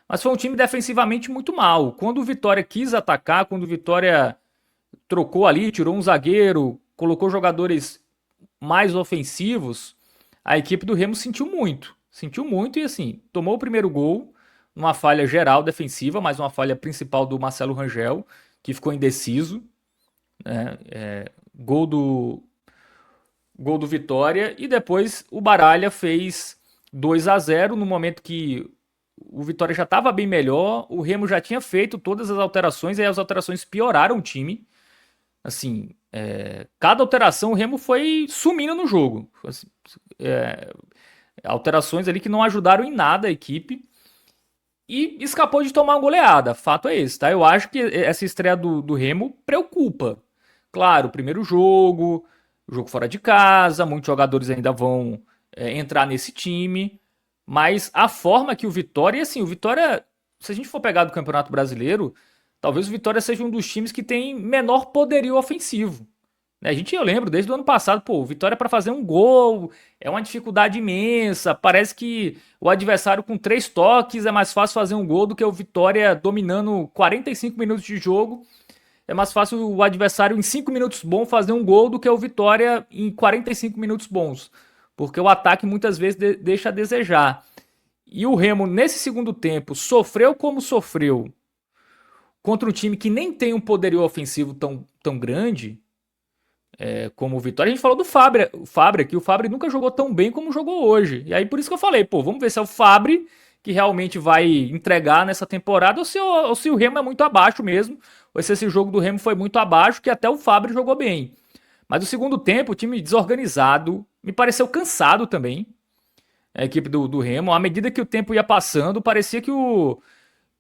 mas foi um time defensivamente muito mal. Quando o Vitória quis atacar, quando o Vitória trocou ali, tirou um zagueiro, colocou jogadores mais ofensivos, a equipe do Remo sentiu muito. Sentiu muito e assim, tomou o primeiro gol numa falha geral defensiva, mas uma falha principal do Marcelo Rangel, que ficou indeciso, né? Gol do Vitória, e depois o Baralha fez 2-0 no momento que o Vitória já estava bem melhor, o Remo já tinha feito todas as alterações, e aí as alterações pioraram o time. Assim, cada alteração o Remo foi sumindo no jogo. Assim, alterações ali que não ajudaram em nada a equipe e escapou de tomar uma goleada. Fato é esse, tá? Eu acho que essa estreia do Remo preocupa. Claro, primeiro jogo fora de casa, muitos jogadores ainda vão entrar nesse time, mas a forma que o Vitória, e assim, o Vitória, se a gente for pegar do Campeonato Brasileiro, talvez o Vitória seja um dos times que tem menor poderio ofensivo. Né? Eu lembro desde o ano passado, pô, o Vitória para fazer um gol é uma dificuldade imensa. Parece que o adversário com 3 toques é mais fácil fazer um gol do que o Vitória dominando 45 minutos de jogo. É mais fácil o adversário em 5 minutos bom fazer um gol do que o Vitória em 45 minutos bons. Porque o ataque muitas vezes deixa a desejar. E o Remo, nesse segundo tempo, sofreu como sofreu contra um time que nem tem um poderio ofensivo tão grande como o Vitória. A gente falou do Fabri aqui. O Fabri nunca jogou tão bem como jogou hoje. E aí por isso que eu falei, pô, vamos ver se é o Fabri que realmente vai entregar nessa temporada ou se o Remo é muito abaixo mesmo. Ou se esse jogo do Remo foi muito abaixo, que até o Fabri jogou bem. Mas no segundo tempo, o time desorganizado, me pareceu cansado também, a equipe do Remo. À medida que o tempo ia passando, parecia que o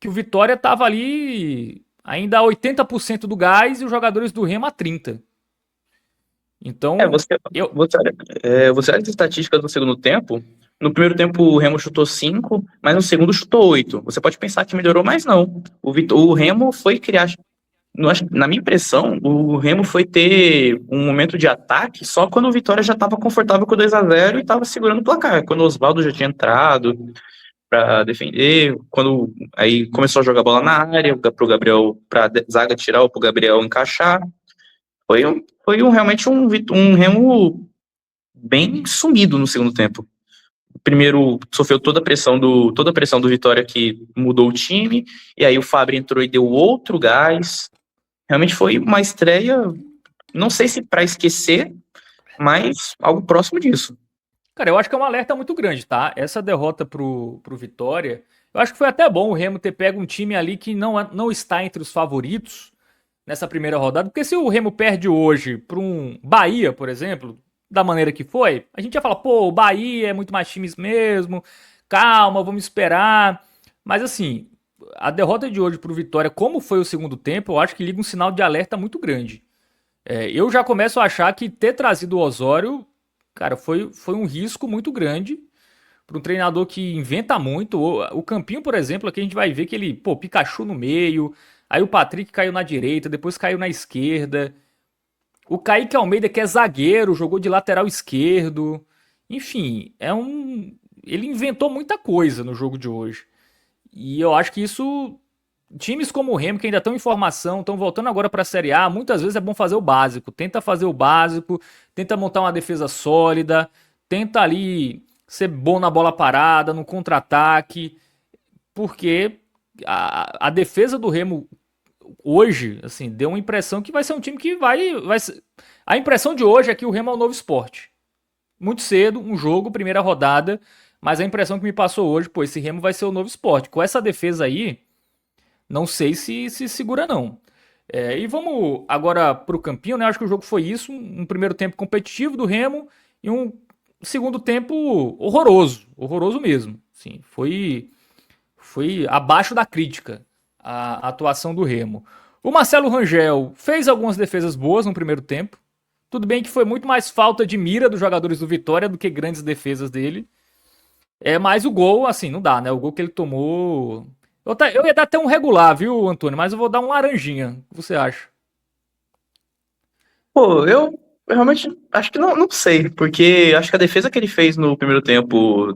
Vitória estava ali ainda a 80% do gás e os jogadores do Remo a 30%. É, Então, você, eu. você olha as estatísticas do segundo tempo. No primeiro tempo o Remo chutou 5, mas no segundo chutou 8. Você pode pensar que melhorou, mas não. O Remo foi criar. Na minha impressão, o Remo foi ter um momento de ataque só quando o Vitória já estava confortável com o 2-0 e estava segurando o placar. Quando o Oswaldo já tinha entrado para defender, quando aí começou a jogar bola na área, para o Gabriel, para zaga tirar ou para o Gabriel encaixar. Realmente um Remo bem sumido no segundo tempo. Primeiro sofreu toda a pressão do Vitória que mudou o time, e aí o Fábio entrou e deu outro gás. Realmente foi uma estreia, não sei se para esquecer, mas algo próximo disso. Cara, eu acho que é um alerta muito grande, tá? Essa derrota pro Vitória. Eu acho que foi até bom o Remo ter pego um time ali que não está entre os favoritos nessa primeira rodada, porque se o Remo perde hoje para um Bahia, por exemplo, da maneira que foi, a gente ia falar, pô, o Bahia é muito mais times mesmo, calma, vamos esperar. Mas assim, a derrota de hoje pro Vitória, como foi o segundo tempo, eu acho que liga um sinal de alerta muito grande. Eu já começo a achar que ter trazido o Osório, cara, foi um risco muito grande para um treinador que inventa muito. O Campinho, por exemplo, aqui a gente vai ver que ele, pô, Pikachu no meio, aí o Patrick caiu na direita, depois caiu na esquerda. O Kaique Almeida, que é zagueiro, jogou de lateral esquerdo. Enfim, ele inventou muita coisa no jogo de hoje. E eu acho que isso. Times como o Remo, que ainda estão em formação, estão voltando agora para a Série A, muitas vezes é bom fazer o básico. Tenta fazer o básico, tenta montar uma defesa sólida, tenta ali ser bom na bola parada, no contra-ataque, porque a defesa do Remo hoje, assim, deu uma impressão que vai ser um time que vai ser... A impressão de hoje é que o Remo é um novo esporte. Muito cedo, um jogo, primeira rodada, mas a impressão que me passou hoje, pô, esse Remo vai ser o novo esporte. Com essa defesa aí, não sei se segura não. E vamos agora para o Campinho, né? Acho que o jogo foi isso, um primeiro tempo competitivo do Remo e um segundo tempo horroroso, horroroso mesmo. Sim, foi abaixo da crítica a atuação do Remo. O Marcelo Rangel fez algumas defesas boas no primeiro tempo. Tudo bem que foi muito mais falta de mira dos jogadores do Vitória do que grandes defesas dele. Mas o gol, assim, não dá, né? O gol que ele tomou. Eu ia dar até um regular, viu, Antônio? Mas eu vou dar um laranjinha. O que você acha? Pô, eu realmente acho que não sei, porque acho que a defesa que ele fez no primeiro tempo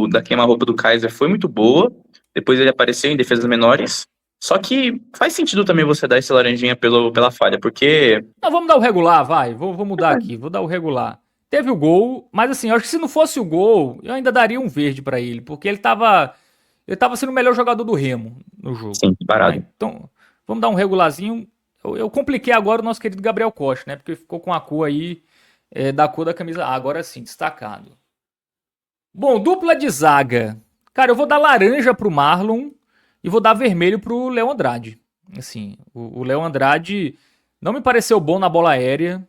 da queima-roupa do Kaiser foi muito boa. Depois ele apareceu em defesas menores. Só que faz sentido também você dar esse laranjinha pela falha, porque. Não, vamos dar o regular, vai. Vou mudar aqui. Vou dar o regular. Teve o gol, mas assim, eu acho que se não fosse o gol, eu ainda daria um verde pra ele, porque ele tava sendo o melhor jogador do Remo no jogo. Sim, Né? parado. Então, vamos dar um regularzinho. Eu compliquei agora o nosso querido Gabriel Costa, né? Porque ficou com a cor aí da cor da camisa A, agora sim, destacado. Bom, dupla de zaga. Cara, eu vou dar laranja pro Marlon e vou dar vermelho pro Léo Andrade. Assim, o Léo Andrade não me pareceu bom na bola aérea.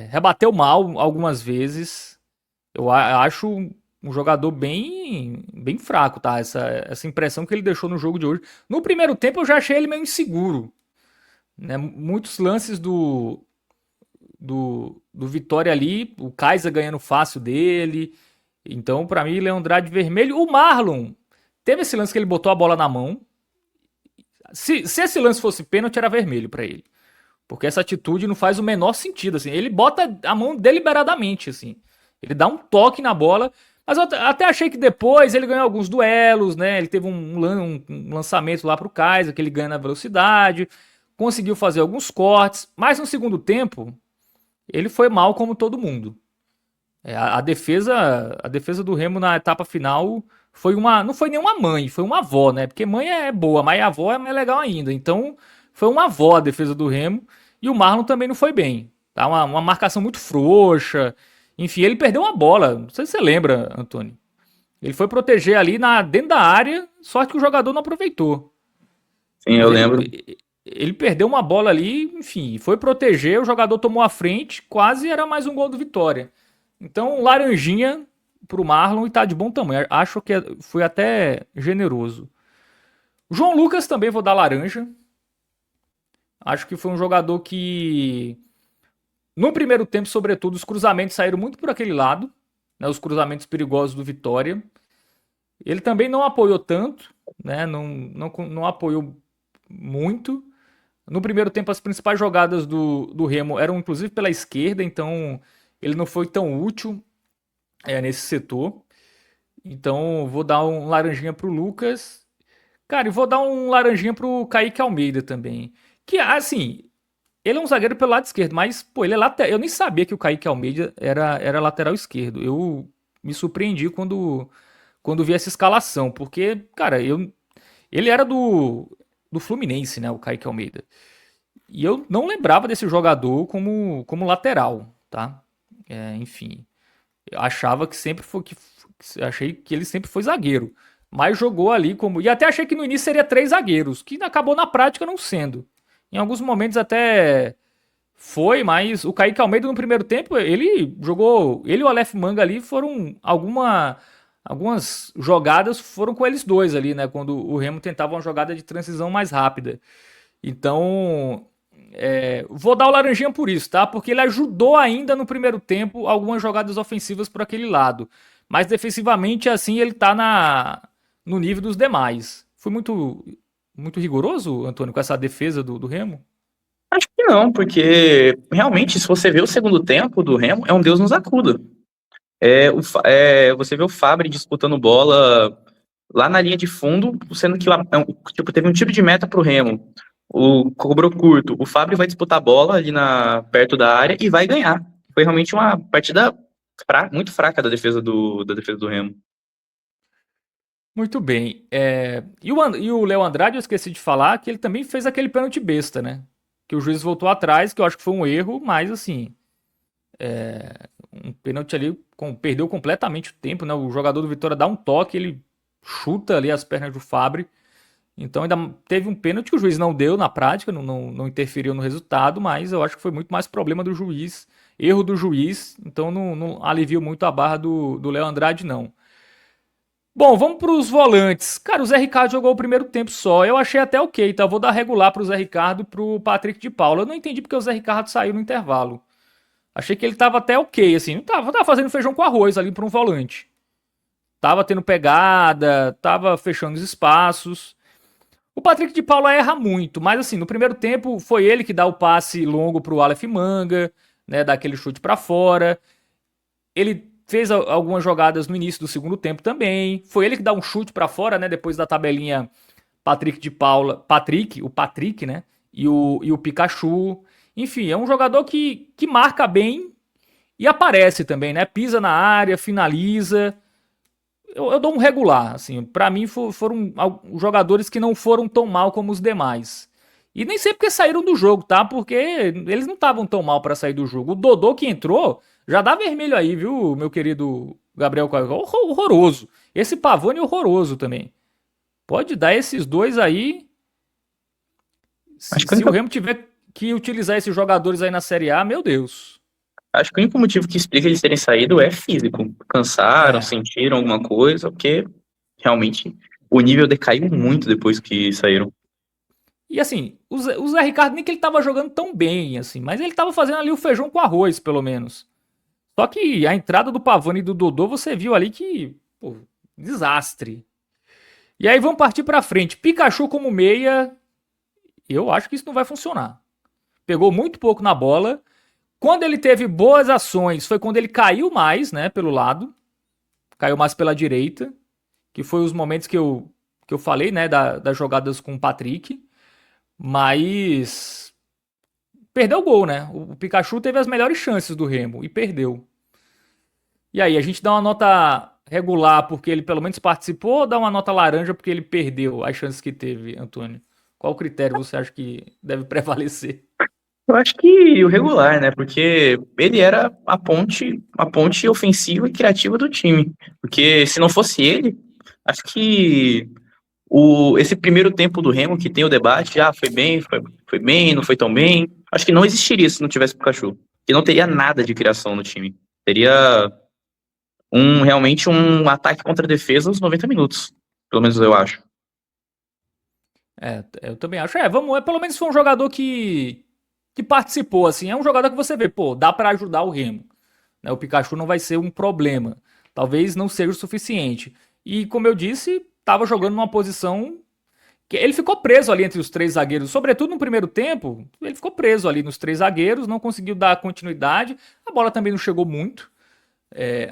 Rebateu mal algumas vezes. Eu acho um jogador bem fraco, tá? Essa impressão que ele deixou no jogo de hoje. No primeiro tempo eu já achei ele meio inseguro. Né? Muitos lances do Vitória ali, o Kaiser ganhando fácil dele. Então, pra mim, Leandrade vermelho. O Marlon teve esse lance que ele botou a bola na mão. Se esse lance fosse pênalti, era vermelho pra ele. Porque essa atitude não faz o menor sentido, assim. Ele bota a mão deliberadamente, assim. Ele dá um toque na bola. Mas eu até achei que depois ele ganhou alguns duelos, né? Ele teve um lançamento lá pro Kaiser, que ele ganha na velocidade. Conseguiu fazer alguns cortes. Mas no segundo tempo, ele foi mal como todo mundo. A defesa do Remo na etapa final foi não foi nenhuma mãe, foi uma avó, né? Porque mãe é boa, mas a avó é mais legal ainda. Então, foi uma avó a defesa do Remo. E o Marlon também não foi bem. Tá? Uma marcação muito frouxa. Enfim, ele perdeu uma bola. Não sei se você lembra, Antônio. Ele foi proteger ali dentro da área, sorte que o jogador não aproveitou. Sim, Mas eu lembro. ele perdeu uma bola ali, enfim, foi proteger, o jogador tomou a frente, quase era mais um gol do Vitória. Então, laranjinha pro Marlon e tá de bom tamanho. Acho que foi até generoso. O João Lucas também vou dar laranja. Acho que foi um jogador que, no primeiro tempo, sobretudo, os cruzamentos saíram muito por aquele lado, né, os cruzamentos perigosos do Vitória. Ele também não apoiou tanto, né, não apoiou muito. No primeiro tempo, as principais jogadas do Remo eram inclusive pela esquerda, então ele não foi tão útil nesse setor. Então, vou dar um laranjinha pro Lucas. Cara, e vou dar um laranjinha pro Kaique Almeida também. Que, assim, ele é um zagueiro pelo lado esquerdo, mas, pô, ele é lateral. Eu nem sabia que o Kaique Almeida era lateral esquerdo. Eu me surpreendi quando vi essa escalação, porque, cara, ele era do Fluminense, né, o Kaique Almeida. E eu não lembrava desse jogador como lateral, tá? Enfim, eu achava que sempre foi achei que ele sempre foi zagueiro, mas jogou ali como e até achei que no início seria três zagueiros, que acabou na prática não sendo. Em alguns momentos até foi, mas o Kaique Almeida no primeiro tempo ele jogou, ele e o Aleph Manga ali foram algumas jogadas foram com eles dois ali, né? Quando o Remo tentava uma jogada de transição mais rápida. Então, vou dar o laranjinha por isso, tá? Porque ele ajudou ainda no primeiro tempo algumas jogadas ofensivas por aquele lado. Mas defensivamente, assim, ele tá no nível dos demais. Foi muito rigoroso, Antônio, com essa defesa do Remo? Acho que não, porque realmente, se você vê o segundo tempo do Remo, é um Deus nos acuda. Você vê o Fabri disputando bola lá na linha de fundo, sendo que lá, tipo, teve um tiro de meta pro Remo. O cobrou curto. O Fabri vai disputar a bola ali perto da área e vai ganhar. Foi realmente uma partida muito fraca da defesa do Remo. Muito bem. E o Léo Andrade, eu esqueci de falar que ele também fez aquele pênalti besta, né? Que o juiz voltou atrás, que eu acho que foi um erro, mas assim, um pênalti ali, perdeu completamente o tempo, né? O jogador do Vitória dá um toque, ele chuta ali as pernas do Fabri. Então ainda teve um pênalti que o juiz não deu na prática, não interferiu no resultado, mas eu acho que foi muito mais problema do juiz, erro do juiz, então não aliviou muito a barra do Léo Andrade, não. Bom, vamos para os volantes. Cara, o Zé Ricardo jogou o primeiro tempo só. Eu achei até ok, tá? Eu vou dar regular pro Zé Ricardo e pro Patrick de Paula. Eu não entendi porque o Zé Ricardo saiu no intervalo. Achei que ele tava até ok, assim. Não tava fazendo feijão com arroz ali para um volante. Tava tendo pegada, tava fechando os espaços. O Patrick de Paula erra muito, mas assim, no primeiro tempo foi ele que dá o passe longo pro Aleph Manga, né? Dá aquele chute para fora. Ele fez algumas jogadas no início do segundo tempo também. Foi ele que dá um chute para fora, né? Depois da tabelinha Patrick de Paula. O Patrick, né? E o Pikachu. Enfim, é um jogador que marca bem e aparece também, né? Pisa na área, finaliza. Eu dou um regular, assim. Para mim foram jogadores que não foram tão mal como os demais. E nem sei porque saíram do jogo, tá? Porque eles não estavam tão mal para sair do jogo. O Dodô que entrou já dá vermelho aí, viu, meu querido Gabriel Caio? Horroroso. Esse Pavone é horroroso também. Pode dar esses dois aí. Acho Se, que, a se o única- Remo tiver que utilizar esses jogadores aí na Série A, meu Deus. acho que o único motivo que explica eles terem saído é físico. Cansaram, É. sentiram alguma coisa, porque realmente o nível decaiu muito depois que saíram. E assim, o Zé Ricardo nem que ele tava jogando tão bem, assim, mas ele tava fazendo ali o feijão com arroz, pelo menos. Só que a entrada do Pavone e do Dodô, você viu ali que, pô, desastre. E aí vamos partir pra frente. Pikachu como meia, eu acho que isso não vai funcionar. pegou muito pouco na bola. Quando ele teve boas ações, foi quando ele caiu mais, né, pelo lado. Caiu mais pela direita, que foi os momentos que eu falei, né, das jogadas com o Patrick. Mas perdeu o gol, né? O Pikachu teve as melhores chances do Remo e perdeu. E aí, a gente dá uma nota regular porque ele pelo menos participou ou dá uma nota laranja porque ele perdeu as chances que teve, Antônio? Qual critério você acha que deve prevalecer? Eu acho que o regular, né? Porque ele era a ponte ofensiva e criativa do time. Porque se não fosse ele, acho que esse primeiro tempo do Remo, que tem o debate, foi bem, não foi tão bem. Acho que não existiria se não tivesse o Pikachu. E não teria nada de criação no time. Teria realmente um ataque contra a defesa aos 90 minutos. Pelo menos eu acho. Eu também acho. Pelo menos foi um jogador que participou, assim. É um jogador que você vê, pô, dá pra ajudar o Remo. Né? O Pikachu não vai ser um problema. Talvez não seja o suficiente. E, como eu disse, tava jogando numa posição que ele ficou preso ali entre os três zagueiros. Sobretudo no primeiro tempo, ele ficou preso ali nos três zagueiros, não conseguiu dar continuidade. A bola também não chegou muito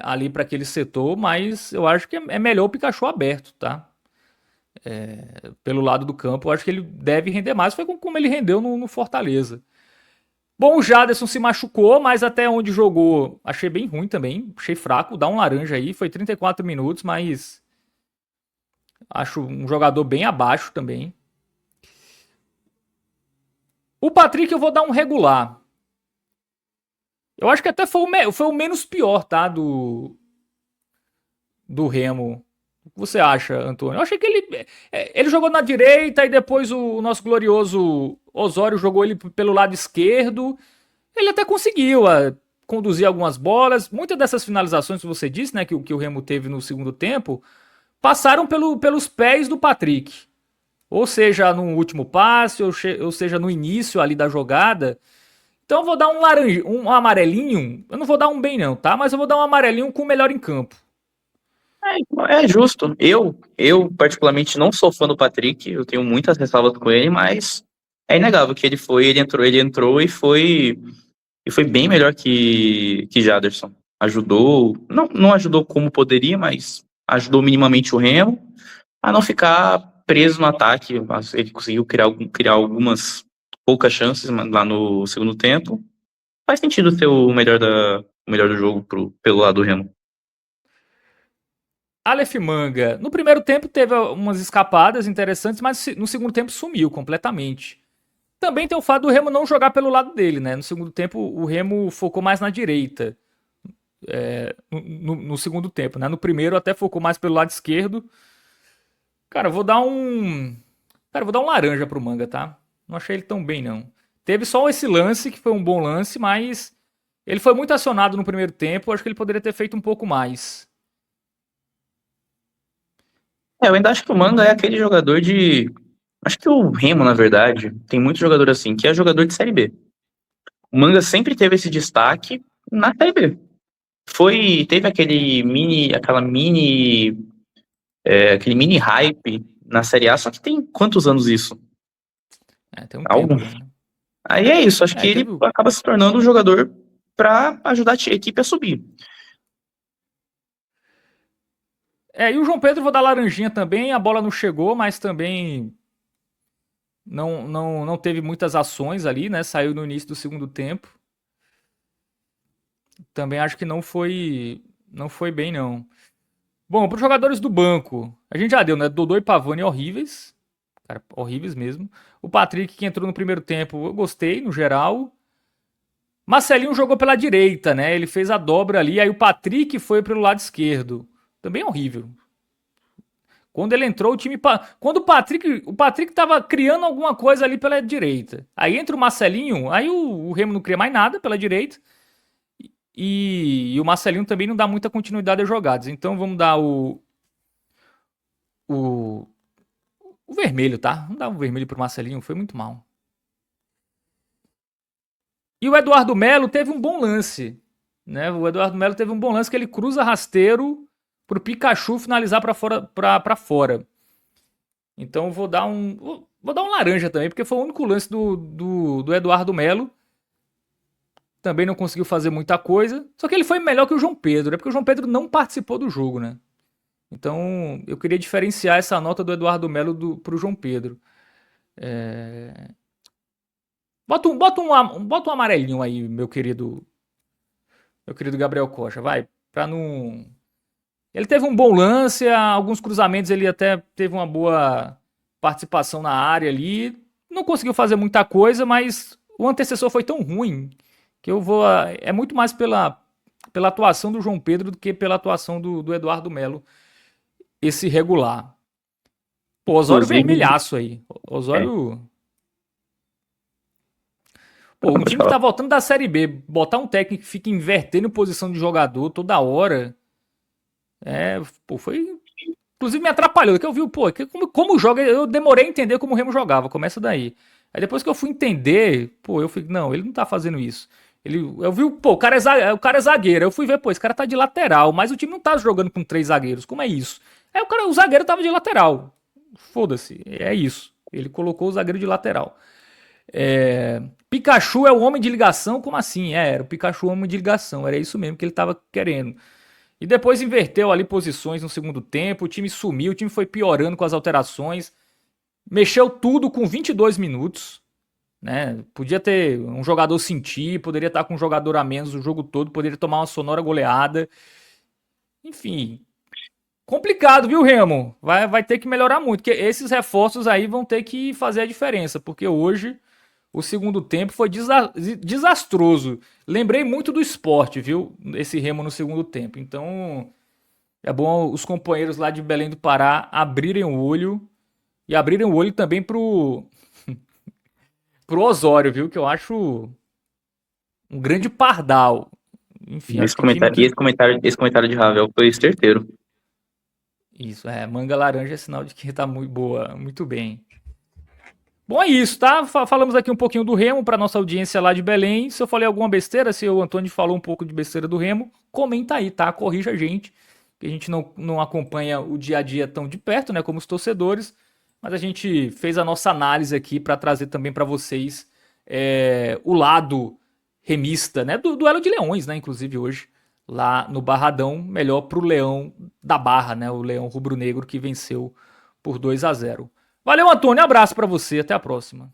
ali para aquele setor, mas eu acho que é melhor o Pikachu aberto, tá? Pelo lado do campo, eu acho que ele deve render mais. Foi como ele rendeu no Fortaleza. Bom, o Jaderson se machucou, mas até onde jogou, achei bem ruim também. Achei fraco. Dá um laranja aí. Foi 34 minutos, mas acho um jogador bem abaixo também. O Patrick eu vou dar um regular. Eu acho que até foi o menos pior, tá? Do Remo. O que você acha, Antônio? Eu achei que ele jogou na direita e depois o nosso glorioso Osório jogou ele pelo lado esquerdo. Ele até conseguiu conduzir algumas bolas. Muitas dessas finalizações que você disse, né, que o Remo teve no segundo tempo, passaram pelos pés do Patrick. Ou seja, no último passe, ou seja, no início ali da jogada. Então eu vou dar um amarelinho. Eu não vou dar um bem não, tá? Mas eu vou dar um amarelinho com o melhor em campo. É justo. Eu particularmente não sou fã do Patrick, eu tenho muitas ressalvas com ele, mas é inegável que ele entrou e foi bem melhor que Jaderson. Ajudou, não ajudou como poderia, mas ajudou minimamente o Remo a não ficar preso no ataque. Ele conseguiu criar algumas poucas chances lá no segundo tempo. Faz sentido ser o melhor do jogo pelo lado do Remo. Aleph Manga, no primeiro tempo teve umas escapadas interessantes, mas no segundo tempo sumiu completamente. Também tem o fato do Remo não jogar pelo lado dele, né? No segundo tempo o Remo focou mais na direita. No segundo tempo, né? No primeiro até focou mais pelo lado esquerdo. Cara, eu vou dar um. Cara, eu vou dar um laranja pro Manga, tá? Não achei ele tão bem, não. Teve só esse lance, que foi um bom lance, mas ele foi muito acionado no primeiro tempo. Acho que ele poderia ter feito um pouco mais. Eu ainda acho que o Manga é aquele jogador de. Acho que o Remo, na verdade, tem muito jogador assim, que é jogador de Série B. O Manga sempre teve esse destaque na Série B. Teve aquele mini hype na Série A, só que tem quantos anos isso? Tem um Algo. tempo já, né? Aí é isso, acho que ele Teve. acaba se tornando um jogador para ajudar a equipe a subir. E o João Pedro, vou dar laranjinha também. A bola não chegou, mas também não teve muitas ações ali, né? Saiu no início do segundo tempo. Também acho que não foi bem, não. Bom, para os jogadores do banco, a gente já deu, né? Dodô e Pavani horríveis. Cara, horríveis mesmo. O Patrick, que entrou no primeiro tempo, eu gostei, no geral. Marcelinho jogou pela direita, né? Ele fez a dobra ali, aí o Patrick foi pelo lado esquerdo. Também horrível. Quando ele entrou, o time. Quando o Patrick tava criando alguma coisa ali pela direita. Aí entra o Marcelinho, aí o Remo não cria mais nada pela direita. E o Marcelinho também não dá muita continuidade às jogadas. Então vamos dar o, o vermelho, tá? Vamos dar um vermelho pro Marcelinho, foi muito mal. E o Eduardo Melo teve um bom lance. Né? O Eduardo Melo teve um bom lance que ele cruza rasteiro pro Pikachu finalizar para fora. Então eu vou dar um. Vou dar um laranja também, porque foi o único lance do Eduardo Melo. Também não conseguiu fazer muita coisa. Só que ele foi melhor que o João Pedro, né? Porque o João Pedro não participou do jogo, né? Então, eu queria diferenciar essa nota do Eduardo Melo pro João Pedro. É... Bota um amarelinho aí, meu querido Gabriel Cocha, vai, pra não... Ele teve um bom lance, alguns cruzamentos ele até teve uma boa participação na área ali. Não conseguiu fazer muita coisa, mas o antecessor foi tão ruim que eu vou... É muito mais pela atuação do João Pedro do que pela atuação do Eduardo Melo, esse regular. Pô, Osório Inclusive, vermelhaço aí. é, Osório... Pô, um pode time que tá falar. voltando da Série B, botar um técnico que fica invertendo posição de jogador toda hora, pô, foi... Inclusive me atrapalhou, que eu vi, pô, como joga, eu demorei a entender como o Remo jogava, começa daí. Aí depois que eu fui entender, pô, eu fui, não, ele não tá fazendo isso. Eu vi, pô, o cara é zagueiro, eu fui ver, pô, esse cara tá de lateral, mas o time não tá jogando com 3 zagueiros, como é isso? Aí o zagueiro tava de lateral, foda-se, é isso. Ele colocou o zagueiro de lateral. Pikachu é o homem de ligação? Como assim? Era o Pikachu o homem de ligação, era isso mesmo que ele tava querendo. E depois inverteu ali posições no segundo tempo, o time sumiu, o time foi piorando com as alterações, mexeu tudo com 22 minutos, né? Podia ter um jogador sentir, poderia estar com um jogador a menos o jogo todo, poderia tomar uma sonora goleada. Enfim, complicado, viu, Remo? Vai ter que melhorar muito, porque esses reforços aí vão ter que fazer a diferença, porque hoje o segundo tempo foi desastroso. Lembrei muito do esporte, viu? Esse Remo no segundo tempo. Então, é bom os companheiros lá de Belém do Pará abrirem o olho e abrirem o olho também pro Osório, viu? Que eu acho um grande pardal. Enfim, acho Esse que o time comentário, e que. esse comentário de Ravel foi certeiro. Isso, manga laranja é sinal de que tá muito boa, muito bem. Bom, é isso, tá? Falamos aqui um pouquinho do Remo para nossa audiência lá de Belém. Se eu falei alguma besteira, se o Antônio falou um pouco de besteira do Remo, comenta aí, tá? Corrija a gente, que a gente não acompanha o dia a dia tão de perto, né? Como os torcedores, mas a gente fez a nossa análise aqui para trazer também para vocês o lado remista, né? Do duelo de leões, né? Inclusive hoje, lá no Barradão, melhor pro Leão da Barra, né? O Leão Rubro-Negro que venceu por 2-0. Valeu, Antônio. Abraço pra você. Até a próxima.